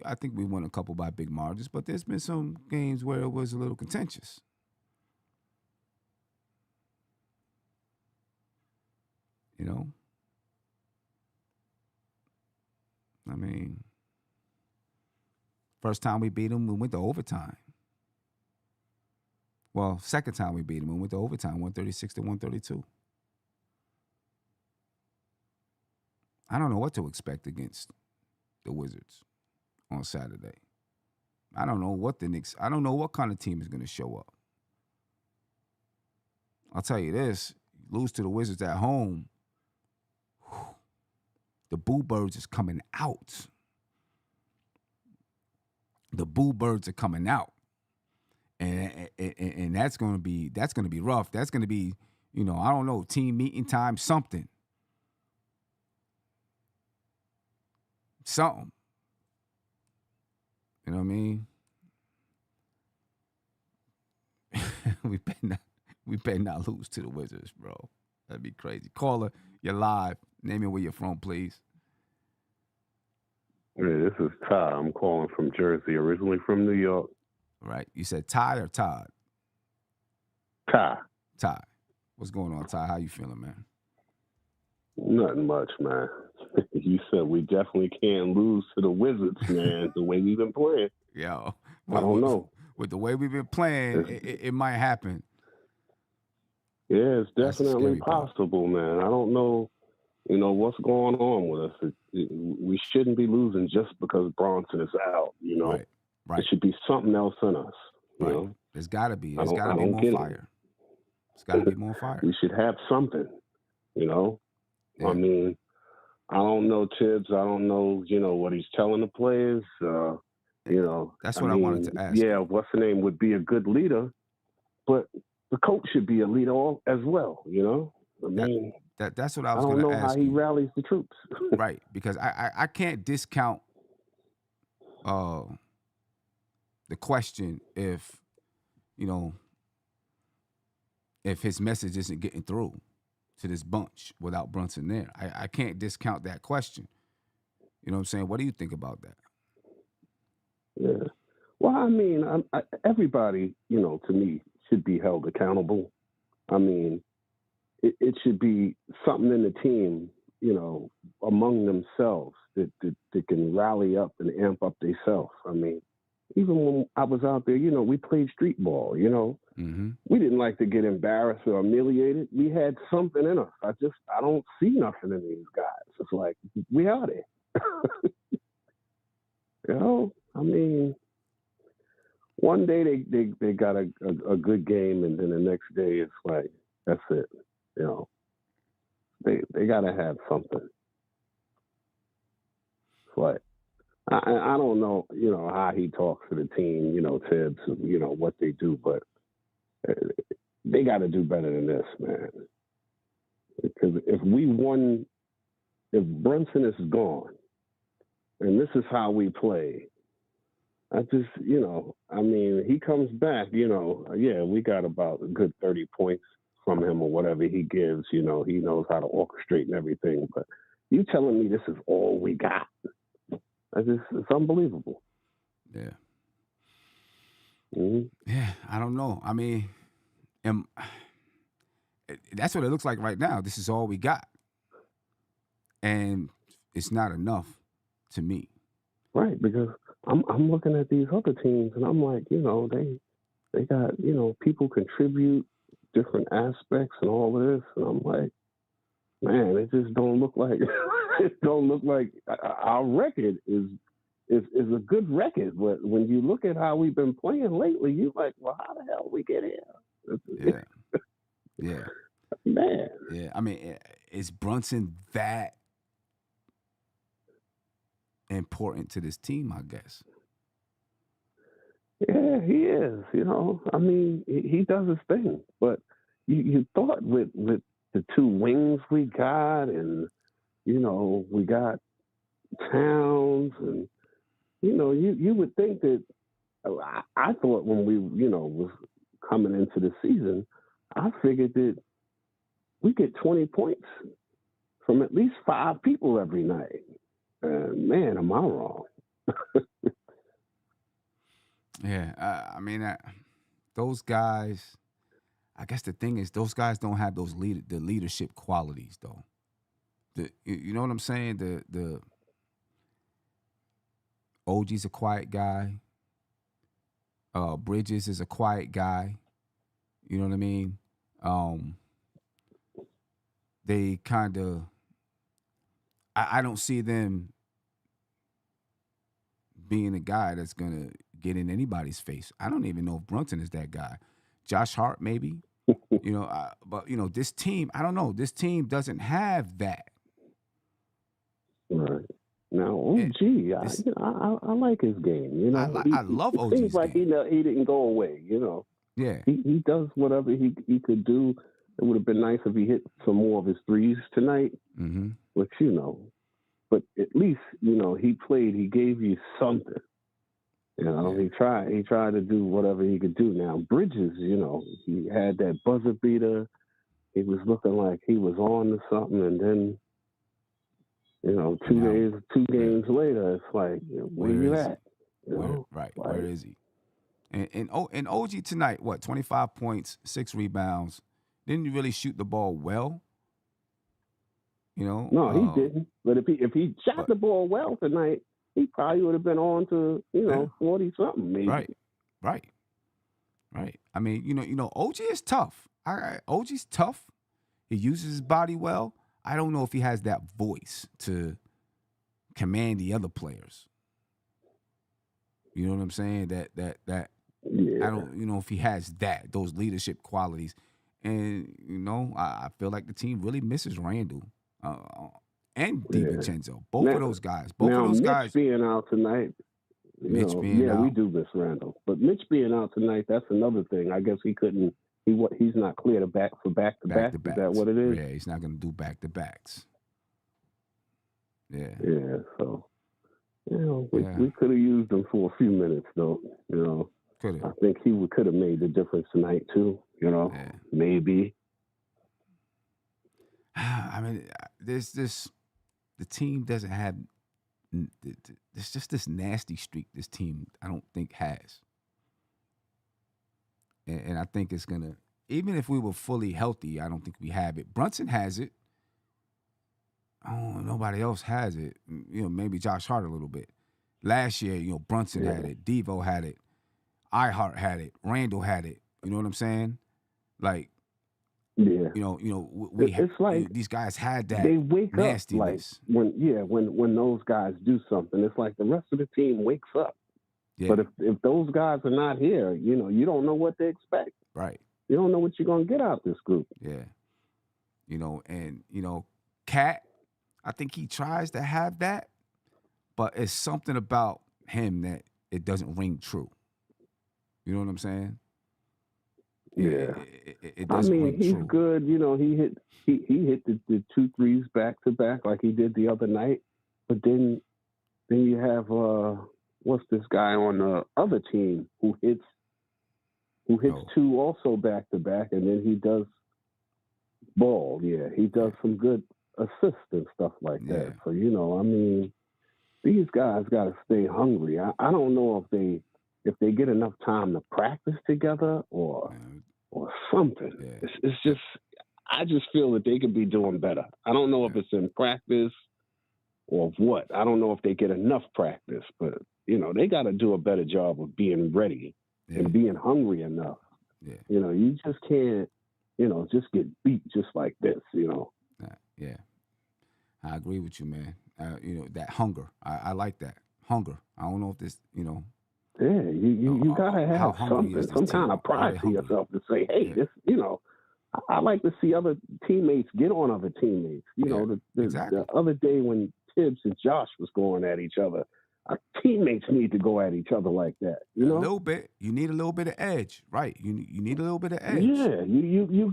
I think we won a couple by big margins, but there's been some games where it was a little contentious. First time we beat them, we went to overtime. Well, second time we beat them, we went to overtime, 136-132. I don't know what to expect against the Wizards on Saturday. I don't know what kind of team is going to show up. I'll tell you this, lose to the Wizards at home, the Boo Birds is coming out. The Boo Birds are coming out. And that's going to be rough. That's going to be, I don't know, team meeting time, something. Something. You know what I mean? we better not lose to the Wizards, bro. That'd be crazy. Caller, you're live. Name me where you're from, please. Yeah, this is Ty. I'm calling from Jersey, originally from New York. Right. You said Ty or Todd? Ty. Ty. What's going on, Ty? How you feeling, man? Nothing much, man. You said we definitely can't lose to the Wizards, man, the way we've been playing. Yo. I don't know. With the way we've been playing, it might happen. Yeah, it's definitely possible, man. I don't know, what's going on with us. We shouldn't be losing just because Brunson is out, Right. There should be something else in us, you know? There's got to be. There's got to be more fire. It's got to be more fire. We should have something, you know. Yeah. I mean, I don't know Tibbs. I don't know, what he's telling the players. That's what I wanted to ask. Yeah, what's the name would be a good leader, but the coach should be a leader as well, I mean, that's what I was I going don't to know ask how he you. rallies the troops. Right, because I can't discount the question if his message isn't getting through to this bunch without Brunson there. I can't discount that question. You know what I'm saying? What do you think about that? Yeah. Well, I mean, everybody, to me, should be held accountable. I mean, it should be something in the team, among themselves that can rally up and amp up themselves. I mean, even when I was out there, we played street ball, Mm-hmm. We didn't like to get embarrassed or humiliated. We had something in us. I don't see nothing in these guys. It's like, we are there. I mean, one day they got a good game, and then the next day it's like, that's it. They got to have something. It's like, I don't know, how he talks to the team, Tibbs, what they do, but they got to do better than this, man. Because if Brunson is gone, and this is how we play, I just, I mean, he comes back, we got about a good 30 points from him or whatever he gives, he knows how to orchestrate and everything. But you telling me this is all we got? It's unbelievable. Yeah. Mm-hmm. Yeah, I don't know. I mean, that's what it looks like right now. This is all we got. And it's not enough to me. Right, because I'm looking at these other teams and I'm like, they got, people contribute different aspects and all of this, and I'm like, man, it just don't look like our record is a good record. But when you look at how we've been playing lately, you're like, well, how the hell we get here? Yeah. Man. Yeah. I mean, is Brunson that important to this team, I guess? Yeah, he is. I mean, he does his thing. But you thought with the two wings we got, and we got Towns, and you would think that. I thought when we was coming into the season, I figured that we get 20 points from at least 5 people every night. Man, am I wrong? Yeah, I mean, those guys. I guess the thing is, those guys don't have the leadership qualities, though. You know what I'm saying? The OG's a quiet guy. Bridges is a quiet guy. You know what I mean? They kind of. I don't see them being a guy that's gonna get in anybody's face. I don't even know if Brunson is that guy. Josh Hart, maybe. But this team, I don't know. This team doesn't have that. Right. Now, OG, I like his game. I love OG's game. It seems like he didn't go away. Yeah. He does whatever he could do. It would have been nice if he hit some more of his threes tonight. Mm-hmm. Which but at least he played. He gave you something. Yeah. He tried to do whatever he could do. Now Bridges, he had that buzzer beater. He was looking like he was on to something, and then 2 games later, it's like, where you at? Right. Where is he? And OG tonight, what, 25 points, 6 rebounds. Didn't really shoot the ball well. No, he didn't. But if he shot the ball well tonight, he probably would have been on to 40 something maybe. Right. I mean, OG is tough. OG's tough. He uses his body well. I don't know if he has that voice to command the other players. You know what I'm saying? That Yeah. I don't, if he has those leadership qualities. And, I feel like the team really misses Randall and DiVincenzo. Both of those guys. Mitch being out tonight, Mitch being out. we do miss Randall. But Mitch being out tonight, that's another thing. I guess he couldn't. He's not clear for back-to-back. Is that what it is? Yeah, he's not going to do back-to-backs. Yeah. Yeah, so, we could have used him for a few minutes, though. Could have. I think he could have made the difference tonight, too. Maybe. I mean, the team doesn't have, there's just this nasty streak this team, I don't think, has. And I think it's going to, even if we were fully healthy, I don't think we have it. Brunson has it. Oh, nobody else has it. Maybe Josh Hart a little bit. Last year, Brunson had it. Devo had it. iHeart had it. Randall had it. You know what I'm saying? Like, it's like these guys had that. They wake nastiness. up like when those guys do something. It's like the rest of the team wakes up. Yeah. But if those guys are not here, you don't know what to expect. Right. You don't know what you're gonna get out this group. Yeah. Cat, I think he tries to have that, but it's something about him that it doesn't ring true. You know what I'm saying? Yeah. It doesn't ring he's true. good. He hit the 2 threes back to back like he did the other night. But then you have what's this guy on the other team who hits 2 also back to back, and then he does ball. Yeah, he does some good assists and stuff like that. So these guys got to stay hungry. I don't know if they get enough time to practice together or something. Yeah. It's just, I just feel that they could be doing better. I don't know if it's in practice or what. I don't know if they get enough practice, but they got to do a better job of being ready and being hungry enough. Yeah. You just can't, just get beat just like this. Yeah, I agree with you, man. That hunger. I like that hunger. I don't know if this, Yeah, you gotta have some kind of pride to yourself to say, hey, this, I like to see other teammates get on other teammates. The other day when Tibbs and Josh was going at each other, our teammates need to go at each other like that. A little bit. You need a little bit of edge, right? You need a little bit of edge. Yeah, you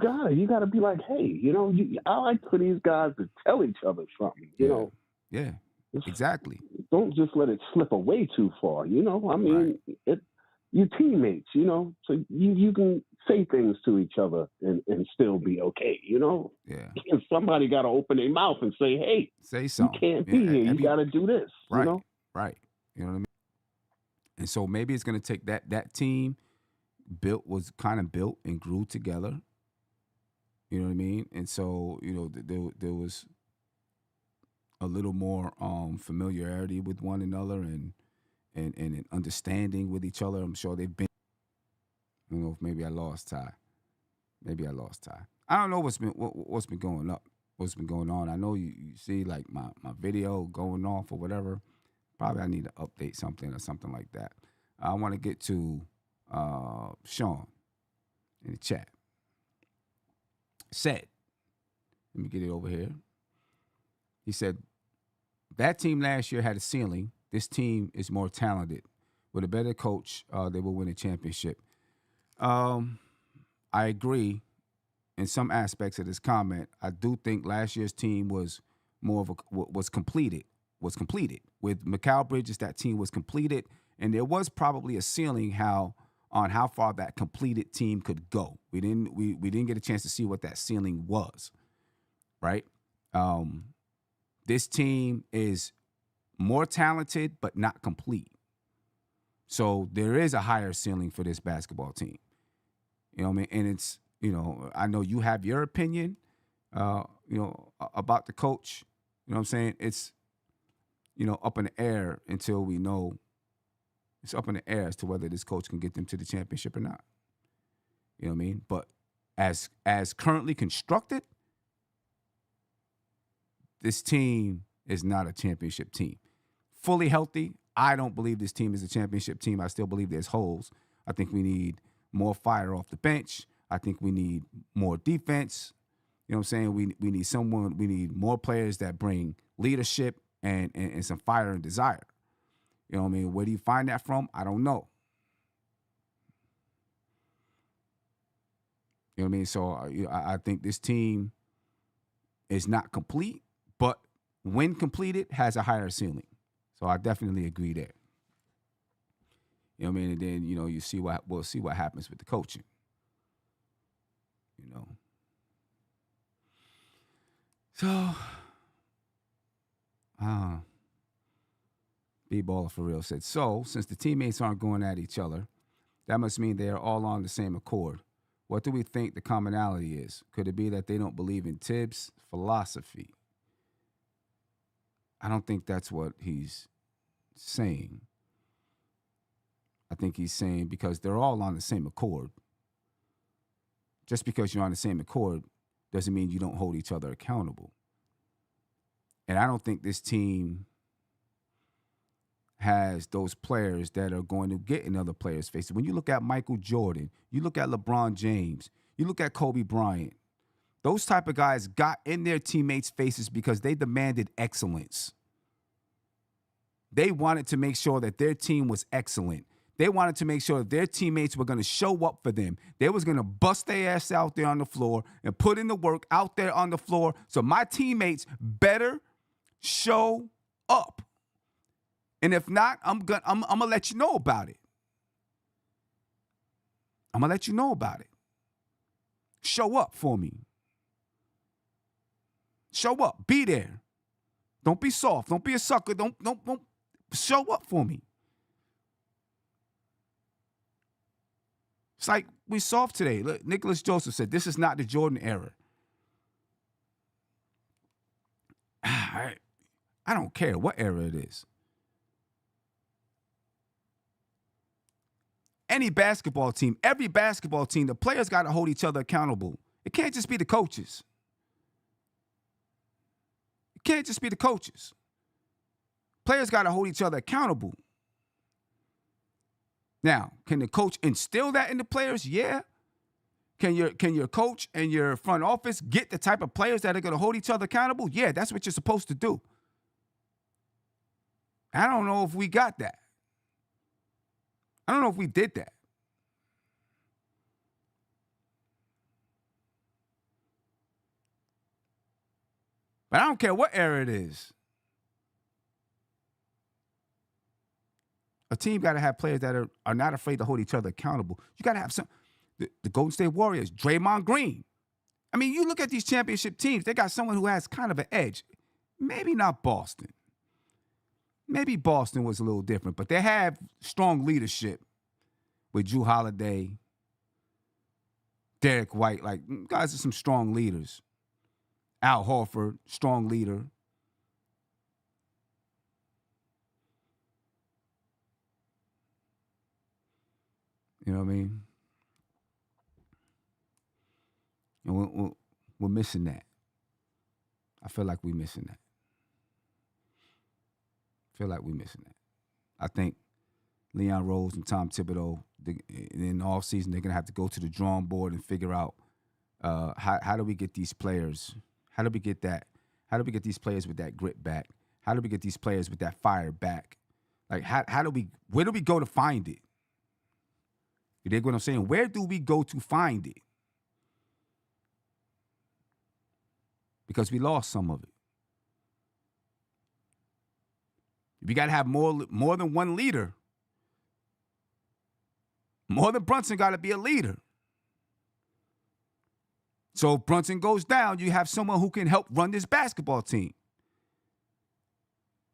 gotta be like, hey, I like for these guys to tell each other something. Yeah. Exactly. Don't just let it slip away too far. You're teammates, so you can say things to each other and still be okay, Yeah. And somebody got to open their mouth and say, hey, say something. You can't be here. You got to do this, Right. Right. You know what I mean? And so maybe it's going to take that team was kind of built and grew together. You know what I mean? And so, there was a little more familiarity with one another and an understanding with each other. I'm sure they've been. I don't know if maybe I lost Ty. I don't know what's been going up, what's been going on. I know you see like my video going off or whatever. Probably I need to update something or something like that. I want to get to Sean in the chat. Said, let me get it over here. He said, that team last year had a ceiling. This team is more talented. With a better coach, they will win a championship. I agree in some aspects of this comment. I do think last year's team was was completed. With Mikal Bridges, that team was completed, and there was probably a ceiling on how far that completed team could go. We didn't get a chance to see what that ceiling was, right? This team is more talented, but not complete. So there is a higher ceiling for this basketball team. You know what I mean? And it's, I know you have your opinion, about the coach. You know what I'm saying? It's, up in the air until we know. It's up in the air as to whether this coach can get them to the championship or not. You know what I mean? But as currently constructed, this team is not a championship team. Fully healthy, I don't believe this team is a championship team. I still believe there's holes. I think we need more fire off the bench. I think we need more defense. You know what I'm saying? We need more players that bring leadership and some fire and desire. You know what I mean? Where do you find that from? I don't know. You know what I mean? So I think this team is not complete, but when completed, has a higher ceiling. So I definitely agree there. You know what I mean? And then, we'll see what happens with the coaching. So, B-Baller for real said, so since the teammates aren't going at each other, that must mean they are all on the same accord. What do we think the commonality is? Could it be that they don't believe in Tibbs' philosophy? I don't think that's what he's saying. I think he's saying because they're all on the same accord. Just because you're on the same accord doesn't mean you don't hold each other accountable. And I don't think this team has those players that are going to get in other players' faces. When you look at Michael Jordan, you look at LeBron James, you look at Kobe Bryant, those type of guys got in their teammates' faces because they demanded excellence. They wanted to make sure that their team was excellent. They wanted to make sure that their teammates were going to show up for them. They was going to bust their ass out there on the floor and put in the work out there on the floor. So my teammates better show up. And if not, I'm gonna let you know about it. I'm gonna let you know about it. Show up for me. Show up. Be there. Don't be soft. Don't be a sucker. Don't show up for me. It's like we soft today. Look, Nicholas Joseph said, this is not the Jordan era. I don't care what era it is. Any basketball team, every basketball team, the players got to hold each other accountable. It can't just be the coaches. It can't just be the coaches. Players got to hold each other accountable. Now, can the coach instill that in the players? Yeah. Can your coach and your front office get the type of players that are going to hold each other accountable? Yeah, that's what you're supposed to do. I don't know if we got that. I don't know if we did that. But I don't care what era it is. A team got to have players that are not afraid to hold each other accountable. You got to have some. The Golden State Warriors, Draymond Green. I mean, you look at these championship teams, they got someone who has kind of an edge. Maybe not Boston. Maybe Boston was a little different, but they have strong leadership with Jrue Holiday, Derek White. Like, guys are some strong leaders. Al Horford, strong leader. You know what I mean? And we're missing that. I feel like we're missing that. I think Leon Rose and Tom Thibodeau, in the offseason, they're going to have to go to the drawing board and figure out how do we get these players? How do we get that? How do we get these players with that grit back? How do we get these players with that fire back? Like, where do we go to find it? You dig what I'm saying? Where do we go to find it? Because we lost some of it. We got to have more than one leader. More than Brunson got to be a leader. So if Brunson goes down, you have someone who can help run this basketball team.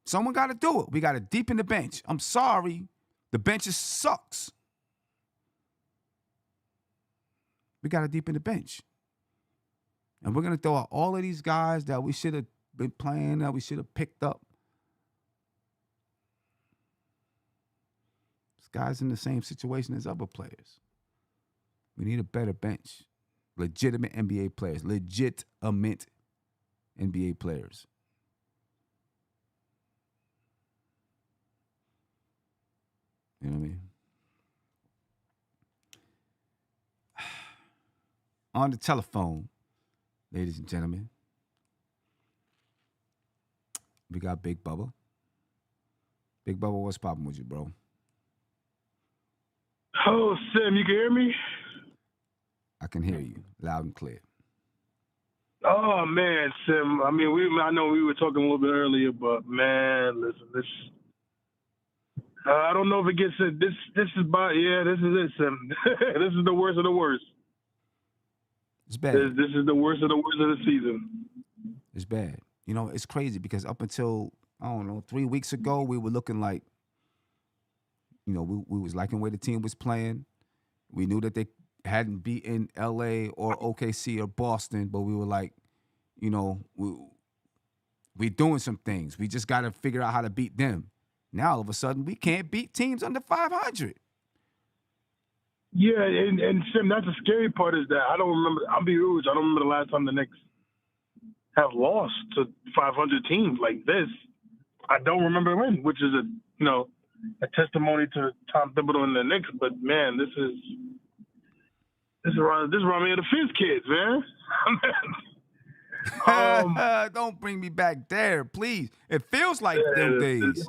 Someone got to do it. We got to deepen the bench. I'm sorry, the bench sucks. We got to deepen the bench. And we're going to throw out all of these guys that we should have been playing, that we should have picked up. This guy's in the same situation as other players. We need a better bench. Legitimate NBA players. Legitimate NBA players. You know what I mean? on the telephone, ladies and gentlemen, we got Big Bubba. Big Bubba, what's popping with you, bro? Oh, Sim, you can hear me? I can hear you loud and clear. Oh man, Sim. I mean, I know we were talking a little bit earlier, but man, listen, this. I don't know if it gets it. This is this is it, Sim. This is the worst of the worst. It's bad. This is the worst of the worst of the season. It's bad. You know, it's crazy because up until, I don't know, 3 weeks ago, we were looking like, you know, we was liking the way the team was playing. We knew that they hadn't beaten LA or OKC or Boston, but we were like, you know, we're doing some things. We just got to figure out how to beat them. Now, all of a sudden, we can't beat teams under 500. Yeah, and Sim, that's the scary part is that I don't remember. I'll be real with you, I don't remember the last time the Knicks have lost to 500 teams like this. I don't remember when, which is a testimony to Tom Thibodeau and the Knicks. But man, this reminds me of the Fizz kids, man. Don't bring me back there, please. It feels like them days.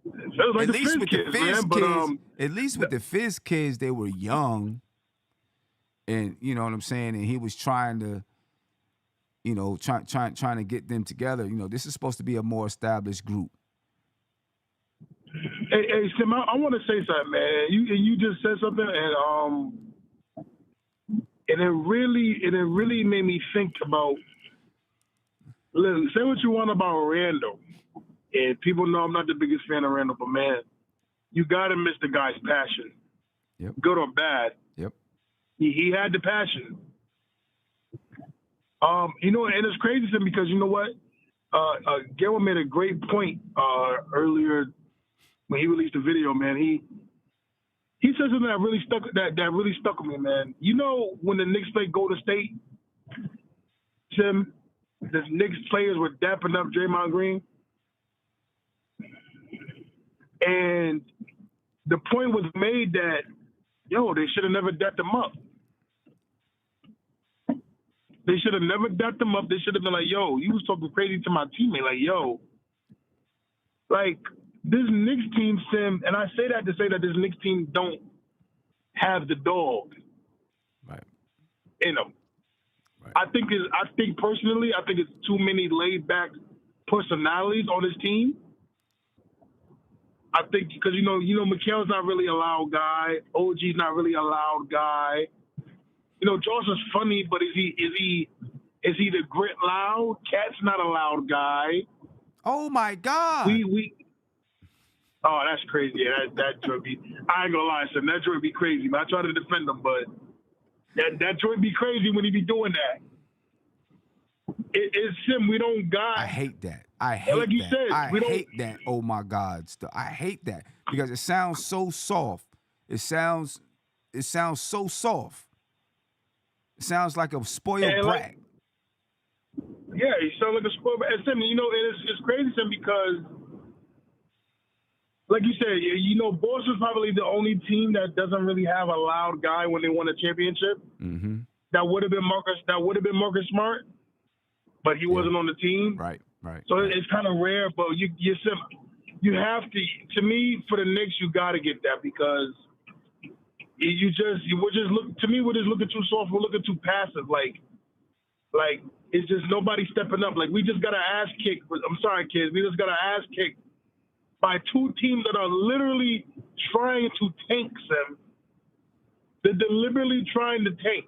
It feels like at least with the Fizz kids, at least with the Fizz kids, they were young, and you know what I'm saying. And he was trying to, you know, trying to get them together. You know, this is supposed to be a more established group. Hey Sim, I want to say something, man. You just said something, and it really made me think about. Listen, say what you want about Randall, and people know I'm not the biggest fan of Randall, but man, you got to miss the guy's passion, Yep. Good or bad. Yep. He had the passion. You know, and it's crazy to me because you know what? Gil made a great point earlier when he released the video, man. He said something that really stuck with me, man. You know, when the Knicks played Golden State, Tim, the Knicks players were dapping up Draymond Green, and the point was made that they should have never dapped him up. They should have never dapped him up. They should have been like, yo, you was talking crazy to my teammate. Like, yo, like this Knicks team, Sim, and I say that to say that this Knicks team don't have the dog in them. Right. I think personally, it's too many laid back personalities on this team. I think because you know, Mikal's not really a loud guy. OG's not really a loud guy. You know, Josh is funny, but is he the grit loud? Cat's not a loud guy. Oh my God. Oh, that's crazy. Yeah, that joint be. I ain't gonna lie, son. That joint be crazy. But I try to defend him, but that joint be crazy when he be doing that. It's him. We don't got. I hate that. I hate that. Oh my God. I hate that because it sounds so soft. It sounds so soft. It sounds like a spoiled brat. Yeah, he sounds like a spoiled brat. And Sim, you know, it's crazy, Sim, because, like you said, you know, Boston's probably the only team that doesn't really have a loud guy when they won a championship. Mm-hmm. That would have been Marcus Smart, but he wasn't on the team. Right. So it's kind of rare, but you have to. To me, for the Knicks, you got to get that because. We're just looking too soft. We're looking too passive. Like it's just nobody stepping up. Like we just got an ass kick. I'm sorry, kids. We just got an ass kick by two teams that are literally trying to tank them. They're deliberately trying to tank.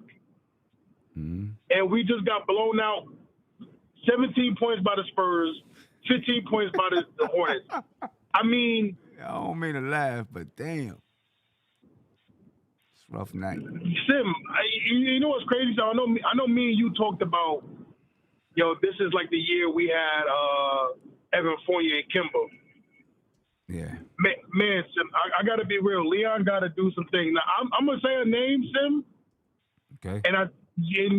Mm-hmm. And we just got blown out 17 points by the Spurs, 15 points by the Hornets. I mean, I don't mean to laugh, but damn. Rough night. Sim, you know what's crazy? So I know me and you talked about, this is like the year we had Evan Fournier and Kimbo. Yeah. Man, Sim, I got to be real. Leon got to do some things. Now, I'm going to say a name, Sim. Okay. And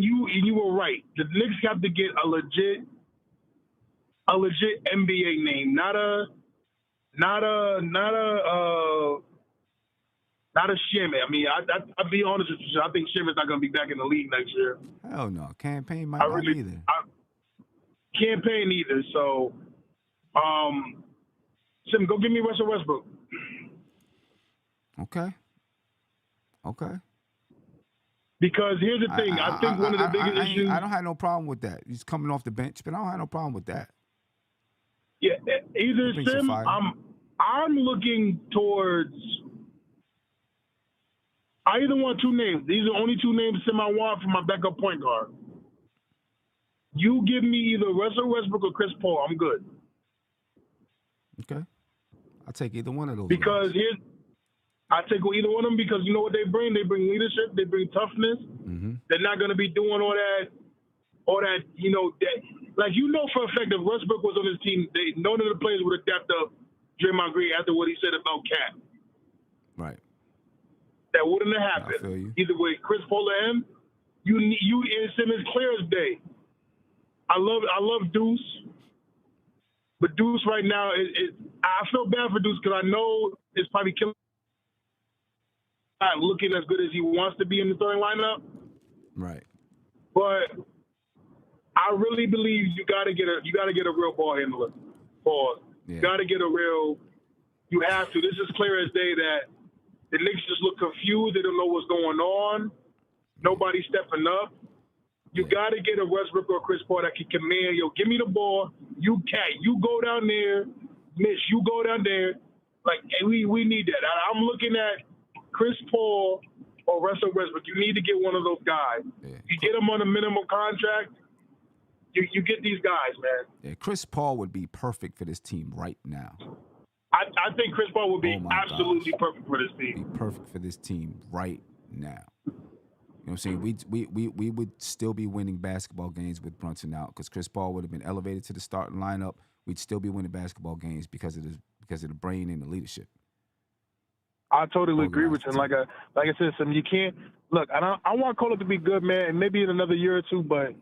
you were right. The Knicks have to get a legit NBA name, not a Not a Shamet. I mean, I'll be honest with you. I think Shamet's not going to be back in the league next year. Hell no. Campaign might not either. Campaign either. So, Sim, go give me Russell Westbrook. Okay. Because here's the thing. I think one of the biggest issues. I don't have no problem with that. He's coming off the bench, but I don't have no problem with that. Yeah, either Sim, I'm looking towards. I either want two names. These are the only two names Sim I want for my backup point guard. You give me either Russell Westbrook or Chris Paul. I'm good. Okay. I'll take either one of those. Because I take either one of them because you know what they bring? They bring leadership. They bring toughness. Mm-hmm. They're not going to be doing all that, you know, like you know for a fact if Westbrook was on his team, none of the players would have dapped up Draymond Green after what he said about Cat. Right. That wouldn't have happened. Either way, Chris Paul or him, you and Simmons clear as day. I love Deuce, but Deuce right now I feel bad for Deuce because I know it's probably killing. Not looking as good as he wants to be in the starting lineup. Right. But I really believe you got to get a real ball handler. Pause. Yeah. You got to get a real. You have to. This is clear as day that the Knicks just look confused. They don't know what's going on. Nobody's stepping up. You got to get a Westbrook or Chris Paul that can command. Yo, give me the ball. You go down there. Mitch, you go down there. Like we need that. I'm looking at Chris Paul or Russell Westbrook. You need to get one of those guys. Yeah. You get them on a minimum contract. You get these guys, man. Yeah, Chris Paul would be perfect for this team right now. I think Chris Paul would be absolutely perfect for this team. Be perfect for this team right now. You know what I'm saying? We would still be winning basketball games with Brunson out because Chris Paul would have been elevated to the starting lineup. We'd still be winning basketball games because of the brain and the leadership. I totally agree with you. And like I said, you can't look. I want Cole to be good, man, and maybe in another year or two. But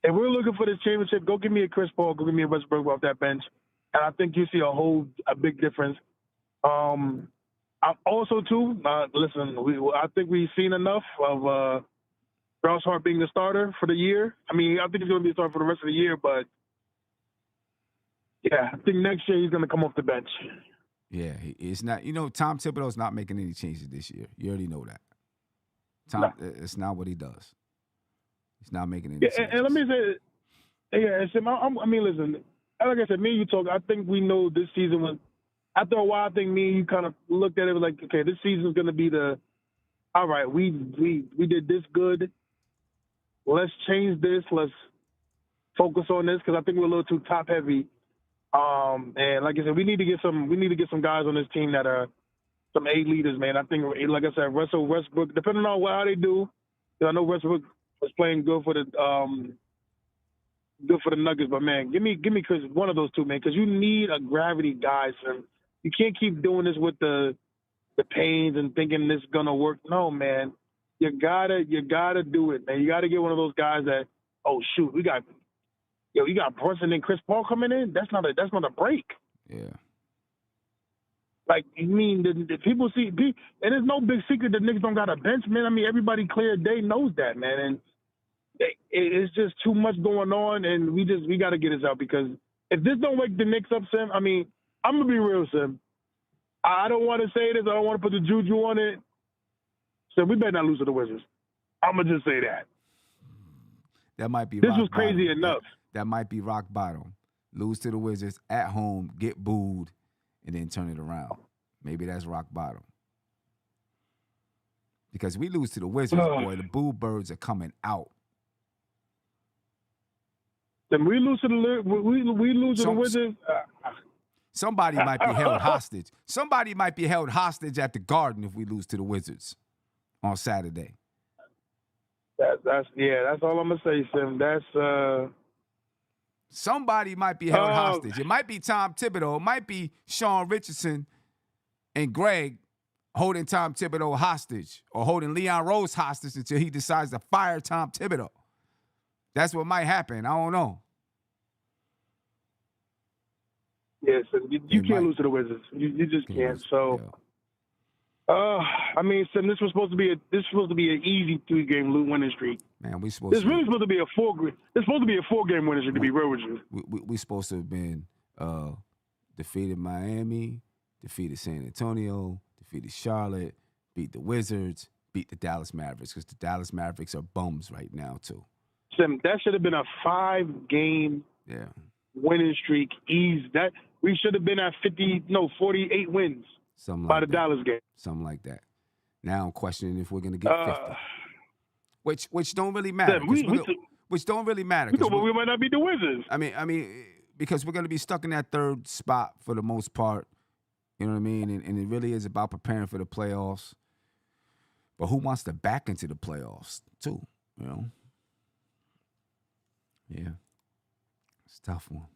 if we're looking for this championship, go give me a Chris Paul, go give me a Westbrook off that bench, and I think you see a big difference. Also, too, listen, I think we've seen enough of Josh Hart being the starter for the year. I mean, I think he's going to be a starter for the rest of the year, but yeah, I think next year he's going to come off the bench. Yeah, it's not. You know, Tom Thibodeau's not making any changes this year. You already know that. It's not what he does. He's not making any changes. And let me say, I mean, listen, like I said, me and you talk. I think we know this season was. After a while, I think me and you kind of looked at it like, okay, this season's going to be all right, we did this good. Let's change this. Let's focus on this because I think we're a little too top heavy. And like I said, we need to get some guys on this team that are some A leaders, man. I think, like I said, Russell Westbrook, depending on how they do, I know Westbrook was playing good for the Nuggets, but man, give me Chris, one of those two, man, because you need a gravity guy, son. You can't keep doing this with the Paynes and thinking this is gonna work. No, man, you gotta do it, man. You gotta get one of those guys that, oh shoot, you got Brunson and Chris Paul coming in. That's not a break. Yeah. Like, I mean, the people see, and it's no big secret that Knicks don't got a bench, man. I mean, everybody clear day knows that, man. And it's just too much going on, and we got to get this out because if this don't wake the Knicks up, Sim, I mean, I'm going to be real, Sim. I don't want to say this. I don't want to put the juju on it. Sim, we better not lose to the Wizards. I'm going to just say that. That might be This was crazy enough. That might be rock bottom. Lose to the Wizards at home, get booed, and then turn it around. Maybe that's rock bottom. Because we lose to the Wizards, boy, the boo birds are coming out. Then we lose to the Wizards. Somebody might be held hostage. Somebody might be held hostage at the Garden if we lose to the Wizards on Saturday. That's all I'm gonna say, Sim. That's somebody might be held hostage. It might be Tom Thibodeau. It might be Sean Richardson and Greg holding Tom Thibodeau hostage or holding Leon Rose hostage until he decides to fire Tom Thibodeau. That's what might happen. I don't know. Yes, you can't lose to the Wizards. You just can't. So, I mean, so this was supposed to be an easy 3-game winning streak. Man, we supposed This to. really supposed to be a 4-game winning streak. To be real with you, We supposed to have been defeated Miami, defeated San Antonio, defeated Charlotte, beat the Wizards, beat the Dallas Mavericks, because the Dallas Mavericks are bums right now too. Sim, that should have been a 5-game winning streak. That we should have been at 48 wins by the Dallas game. Something like that. Now I'm questioning if we're gonna get 50, which don't really matter. Which don't really matter. We might not beat the Wizards. I mean, because we're gonna be stuck in that third spot for the most part. You know what I mean? And it really is about preparing for the playoffs. But who wants to back into the playoffs too? You know? Yeah. It's a tough one.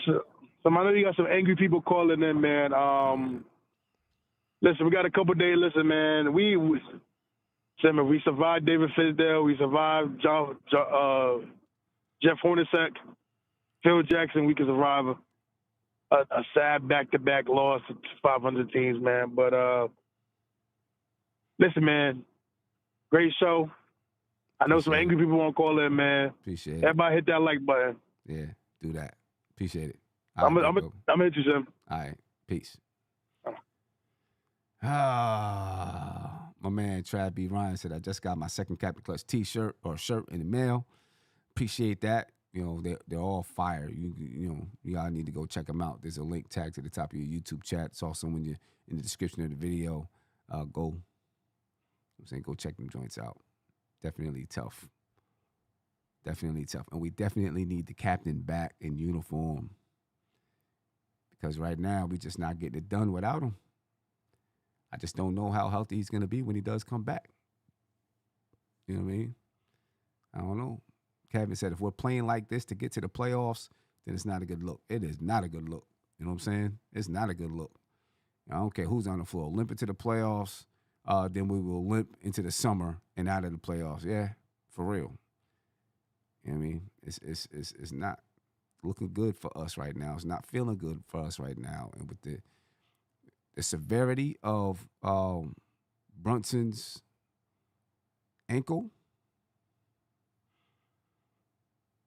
So I know you got some angry people calling in, man. Listen, we got a couple days. Listen, man, we survived David Fizdale. We survived Jeff Hornacek, Phil Jackson. We can survive a sad back-to-back loss to 500 teams, man. But listen, man, great show. I know some angry people won't call in, man. Appreciate it. Everybody hit that like button. Yeah, do that. Appreciate it. I'm going to hit you, Sim. All right, peace. My man Trav B. Ryan said, I just got my second Captain Clutch t-shirt or shirt in the mail. Appreciate that. You know, they're all fire. You all need to go check them out. There's a link tagged to the top of your YouTube chat. It's also when you're in the description of the video. Go check them joints out. Definitely tough. Definitely tough. And we definitely need the captain back in uniform. Because right now, we're just not getting it done without him. I just don't know how healthy he's going to be when he does come back. You know what I mean? I don't know. Kevin said, if we're playing like this to get to the playoffs, then it's not a good look. It is not a good look. You know what I'm saying? It's not a good look. I don't care who's on the floor. Limp into the playoffs, then we will limp into the summer and out of the playoffs. Yeah, for real. You know what I mean? It's not looking good for us right now. It's not feeling good for us right now. And with the severity of Brunson's ankle,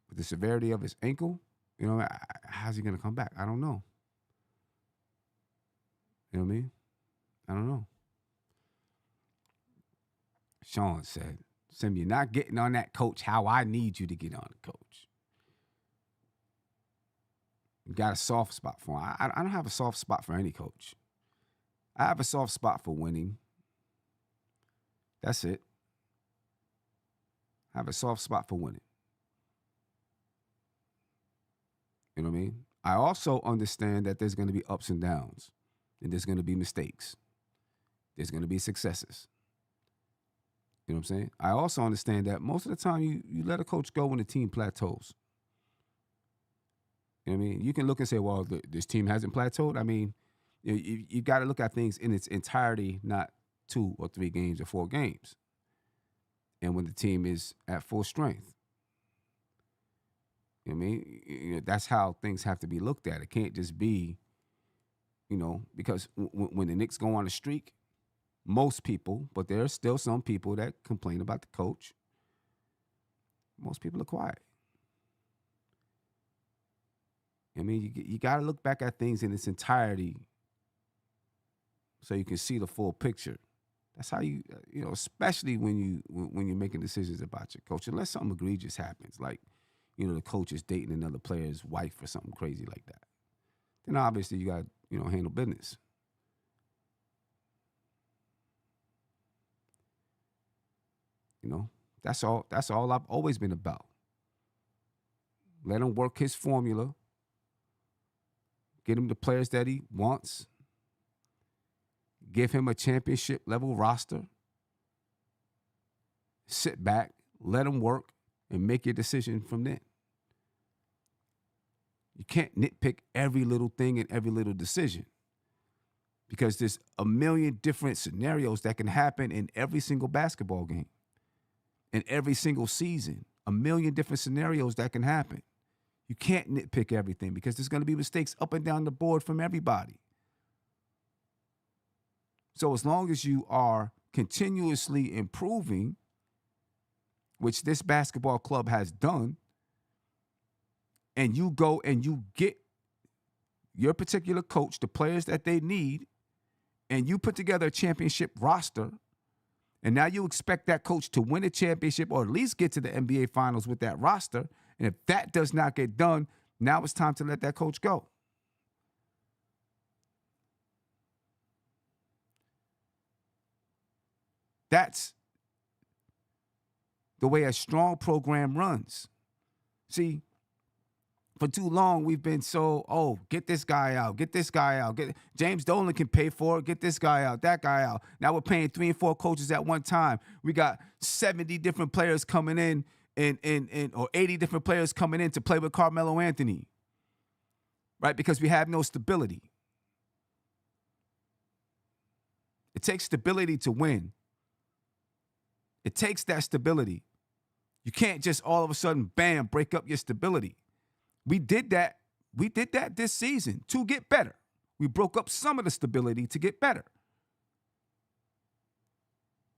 with the severity of his ankle, you know, how's he going to come back? I don't know. You know what I mean? I don't know. Sean said, Sim, you're not getting on that coach how I need you to get on the coach. You got a soft spot for him. I don't have a soft spot for any coach. I have a soft spot for winning. That's it. I have a soft spot for winning. You know what I mean? I also understand that there's going to be ups and downs, and there's going to be mistakes. There's going to be successes. You know what I'm saying? I also understand that most of the time you let a coach go when the team plateaus. You know what I mean? You can look and say, well, this team hasn't plateaued. I mean, you got to look at things in its entirety, not 2 or 3 games or 4 games. And when the team is at full strength. You know what I mean? That's how things have to be looked at. It can't just be, because when the Knicks go on a streak, most people, but there are still some people that complain about the coach. Most people are quiet. I mean, you got to look back at things in its entirety so you can see the full picture. That's how especially when you're making decisions about your coach, unless something egregious happens, like, the coach is dating another player's wife or something crazy like that. Then obviously you got to, handle business. That's all I've always been about. Let him work his formula. Get him the players that he wants. Give him a championship level roster. Sit back, let him work, and make your decision from there. You can't nitpick every little thing and every little decision, because there's a million different scenarios that can happen in every single basketball game, in every single season. A million different scenarios that can happen. You can't nitpick everything because there's going to be mistakes up and down the board from everybody. So as long as you are continuously improving, which this basketball club has done, and you go and you get your particular coach, the players that they need, and you put together a championship roster, and now you expect that coach to win a championship or at least get to the NBA Finals with that roster, and if that does not get done, now it's time to let that coach go. That's the way a strong program runs. See, for too long, we've been get this guy out, get this guy out. James Dolan can pay for it, get this guy out, that guy out. Now we're paying 3 and 4 coaches at one time. We got 70 different players coming in or 80 different players coming in to play with Carmelo Anthony, right? Because we have no stability. It takes stability to win. It takes that stability. You can't just all of a sudden, bam, break up your stability. We did that. We did that this season to get better. We broke up some of the stability to get better.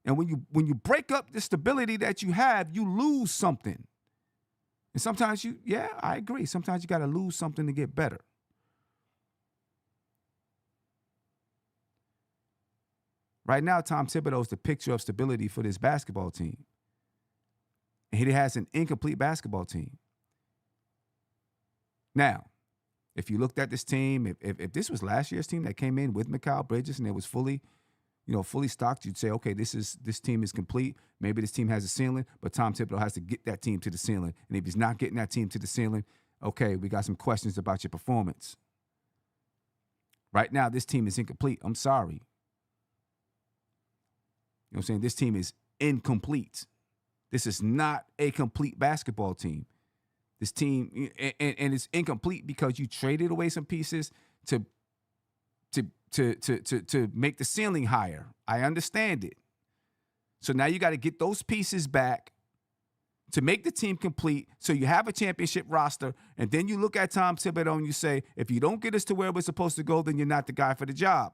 And when you break up the stability that you have, you lose something. And sometimes I agree. Sometimes you got to lose something to get better. Right now, Tom Thibodeau is the picture of stability for this basketball team. And he has an incomplete basketball team. Now, if you looked at this team, if this was last year's team that came in with Mikal Bridges and it was fully stocked, you'd say, okay, this team is complete. Maybe this team has a ceiling, but Tom Thibodeau has to get that team to the ceiling. And if he's not getting that team to the ceiling, okay, we got some questions about your performance. Right now, this team is incomplete. I'm sorry. You know what I'm saying? This team is incomplete. This is not a complete basketball team. This team, and it's incomplete because you traded away some pieces to make the ceiling higher. I understand it. So now you got to get those pieces back to make the team complete so you have a championship roster, and then you look at Tom Thibodeau and you say, if you don't get us to where we're supposed to go, then you're not the guy for the job.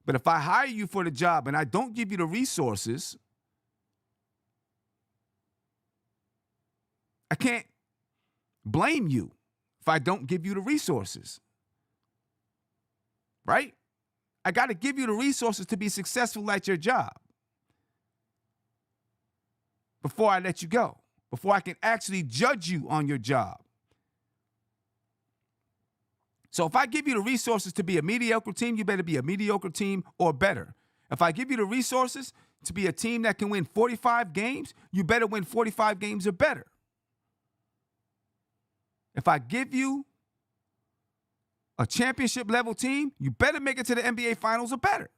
But if I hire you for the job and I don't give you the resources, I can't blame you if I don't give you the resources. Right? I got to give you the resources to be successful at your job before I let you go, before I can actually judge you on your job. So if I give you the resources to be a mediocre team, you better be a mediocre team or better. If I give you the resources to be a team that can win 45 games, you better win 45 games or better. If I give you a championship level team, you better make it to the NBA Finals or better.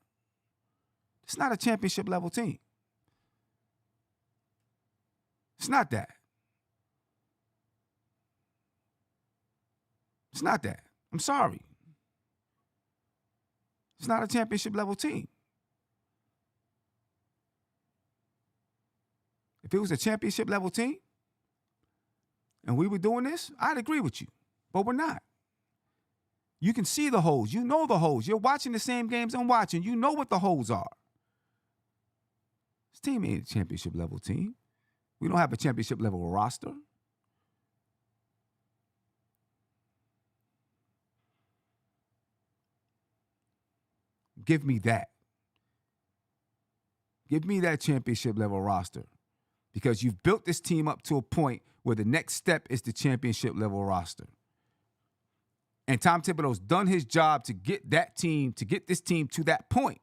It's not a championship level team. It's not that. It's not that. I'm sorry. It's not a championship level team. If it was a championship level team and we were doing this, I'd agree with you. But we're not. You can see the holes. You know the holes. You're watching the same games I'm watching. You know what the holes are. This team ain't a championship level team. We don't have a championship level roster. Give me that. Give me that championship level roster, because you've built this team up to a point where the next step is the championship level roster. And Tom Thibodeau's done his job to get this team to that point.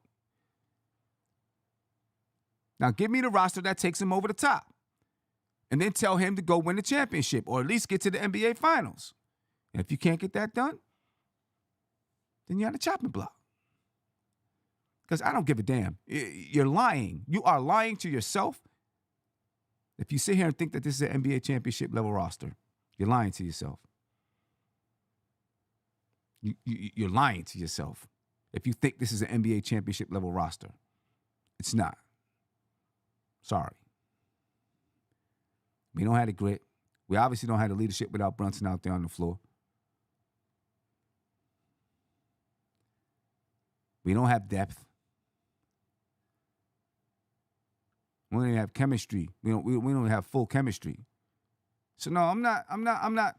Now give me the roster that takes him over the top, and then tell him to go win the championship or at least get to the NBA Finals. And if you can't get that done, then you're on the chopping block. Because I don't give a damn. You're lying. You are lying to yourself. If you sit here and think that this is an NBA championship level roster, you're lying to yourself. You're lying to yourself if you think this is an NBA championship level roster. It's not. Sorry. We don't have the grit. We obviously don't have the leadership without Brunson out there on the floor. We don't have depth. We don't even have chemistry. We don't have full chemistry. So no, I'm not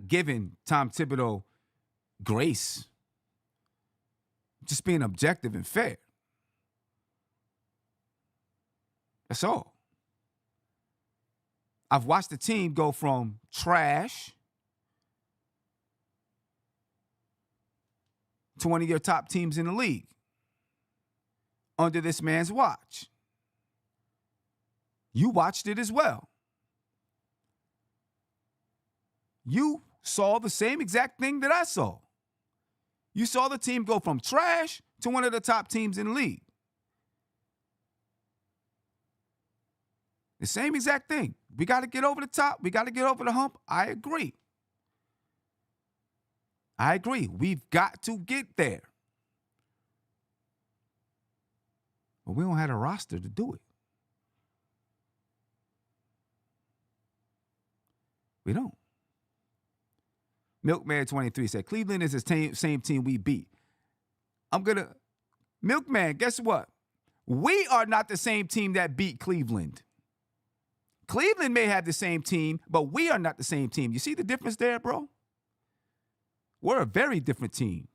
giving Tom Thibodeau grace. Just being objective and fair. That's all. I've watched the team go from trash to one of your top teams in the league under this man's watch. You watched it as well. You saw the same exact thing that I saw. You saw the team go from trash to one of the top teams in the league. The same exact thing. We got to get over the top. We got to get over the hump. I agree. We've got to get there. But we don't have a roster to do it. We don't. Milkman23 said, Cleveland is the same team we beat. Milkman, guess what? We are not the same team that beat Cleveland. Cleveland may have the same team, but we are not the same team. You see the difference there, bro? We're a very different team.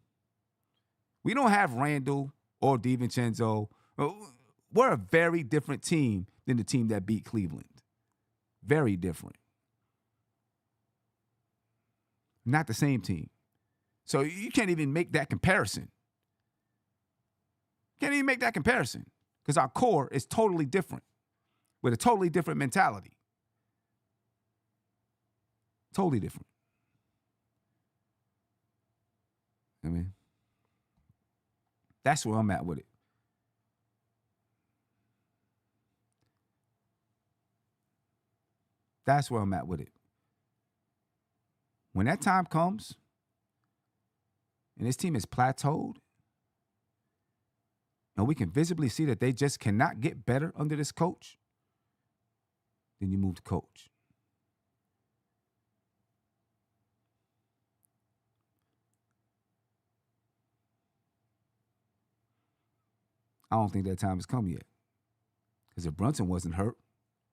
We don't have Randall or DiVincenzo. We're a very different team than the team that beat Cleveland. Very different. Not the same team. So you can't even make that comparison. Can't even make that comparison because our core is totally different with a totally different mentality. Totally different. I mean, that's where I'm at with it. That's where I'm at with it. When that time comes and this team is plateaued and we can visibly see that they just cannot get better under this coach, then you move the coach. I don't think that time has come yet. Because if Brunson wasn't hurt,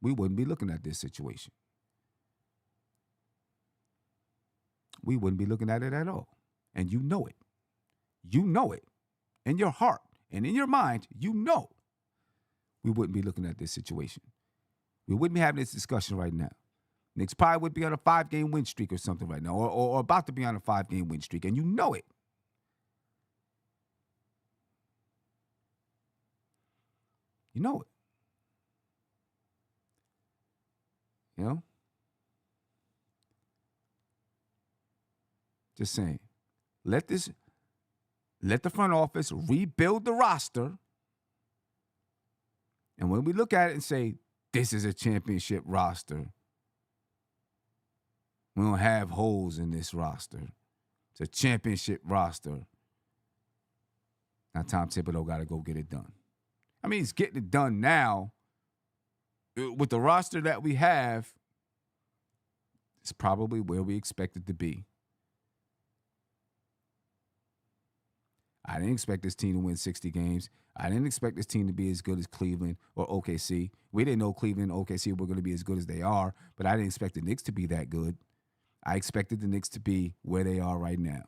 we wouldn't be looking at this situation. We wouldn't be looking at it at all. And you know it. You know it. In your heart and in your mind, you know we wouldn't be looking at this situation. We wouldn't be having this discussion right now. Knicks probably would be on a 5-game win streak or something right now, or about to be on a 5-game win streak, and you know it. You know it. You know? Just saying. Let the front office rebuild the roster. And when we look at it and say, this is a championship roster, we don't have holes in this roster. It's a championship roster. Now Tom Thibodeau got to go get it done. I mean, he's getting it done now. With the roster that we have, it's probably where we expect it to be. I didn't expect this team to win 60 games. I didn't expect this team to be as good as Cleveland or OKC. We didn't know Cleveland and OKC were going to be as good as they are, but I didn't expect the Knicks to be that good. I expected the Knicks to be where they are right now.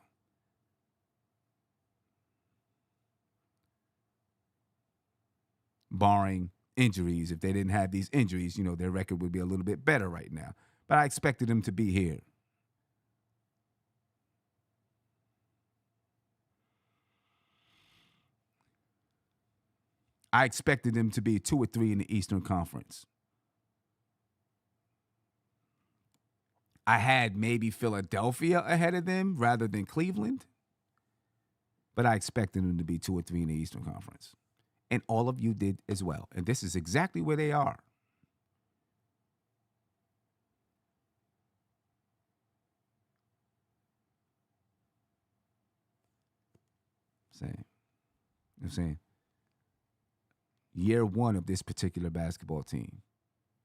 Barring injuries. If they didn't have these injuries, their record would be a little bit better right now. But I expected them to be here. I expected them to be 2 or 3 in the Eastern Conference. I had maybe Philadelphia ahead of them rather than Cleveland. But I expected them to be 2 or 3 in the Eastern Conference. And all of you did as well. And this is exactly where they are. I'm saying. Year 1 of this particular basketball team.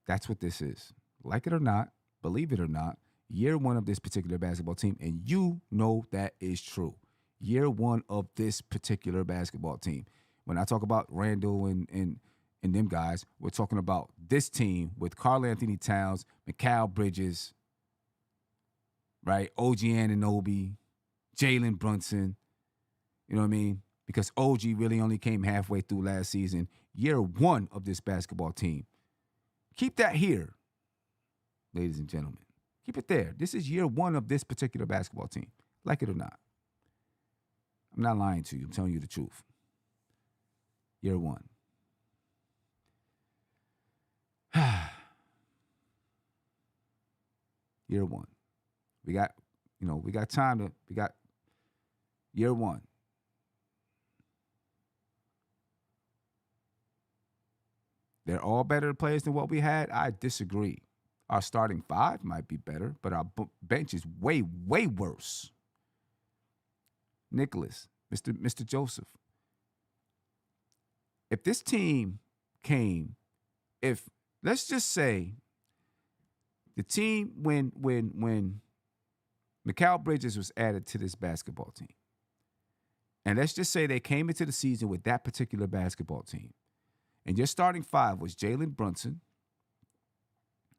That's what this is. Like it or not, believe it or not, year 1 of this particular basketball team. And you know that is true. Year one of this particular basketball team. When I talk about Randall and them guys, we're talking about this team with Karl Anthony Towns, Mikal Bridges, right? OG Anunoby, Jalen Brunson. You know what I mean? Because OG really only came halfway through last season. Year one of this basketball team. Keep that here, ladies and gentlemen. Keep it there. This is year one of this particular basketball team. Like it or not. I'm not lying to you. I'm telling you the truth. Year one. Year one. We got year one. They're all better players than what we had. I disagree. Our starting five might be better, but our bench is way, way worse. Nicholas, Mr. Joseph. If this team came, let's just say the team when Mikal Bridges was added to this basketball team, and let's just say they came into the season with that particular basketball team, and your starting five was Jalen Brunson,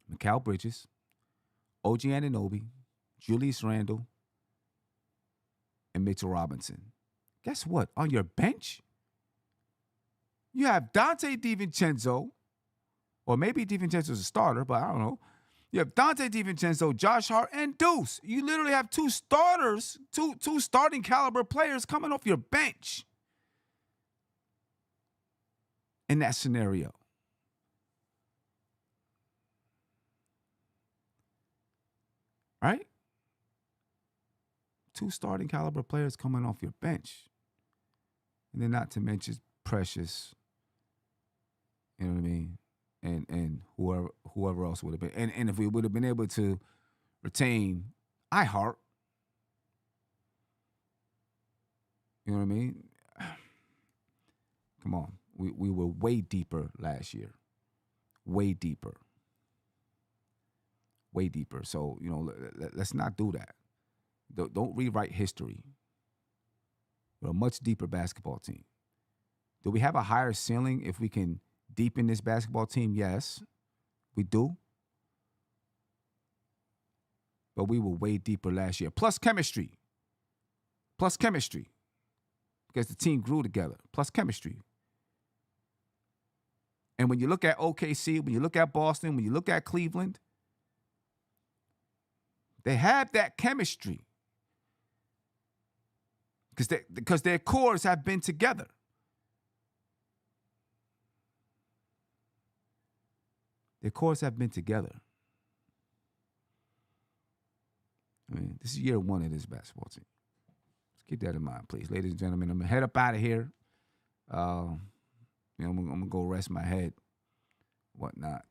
Mikal Bridges, OG Anunoby, Julius Randle, and Mitchell Robinson. Guess what? On your bench, you have Dante DiVincenzo, or maybe DiVincenzo's a starter, but I don't know. You have Dante DiVincenzo, Josh Hart, and Deuce. You literally have two starters, two starting caliber players coming off your bench in that scenario. Right? Two starting caliber players coming off your bench. And then not to mention Precious. You know what I mean? And whoever else would have been. And if we would have been able to retain iHeart, you know what I mean? Come on. We were way deeper last year. Way deeper. Way deeper. So, let's not do that. Don't rewrite history. We're a much deeper basketball team. Do we have a higher ceiling if we can deepen this basketball team? Yes, we do. But we were way deeper last year. Plus chemistry. Plus chemistry. Because the team grew together. Plus chemistry. And when you look at OKC, when you look at Boston, when you look at Cleveland, they have that chemistry. Because their cores have been together. Their cores have been together. I mean, this is year one of this basketball team. Let's keep that in mind, please. Ladies and gentlemen, I'm going to head up out of here. I'm going to go rest my head, whatnot.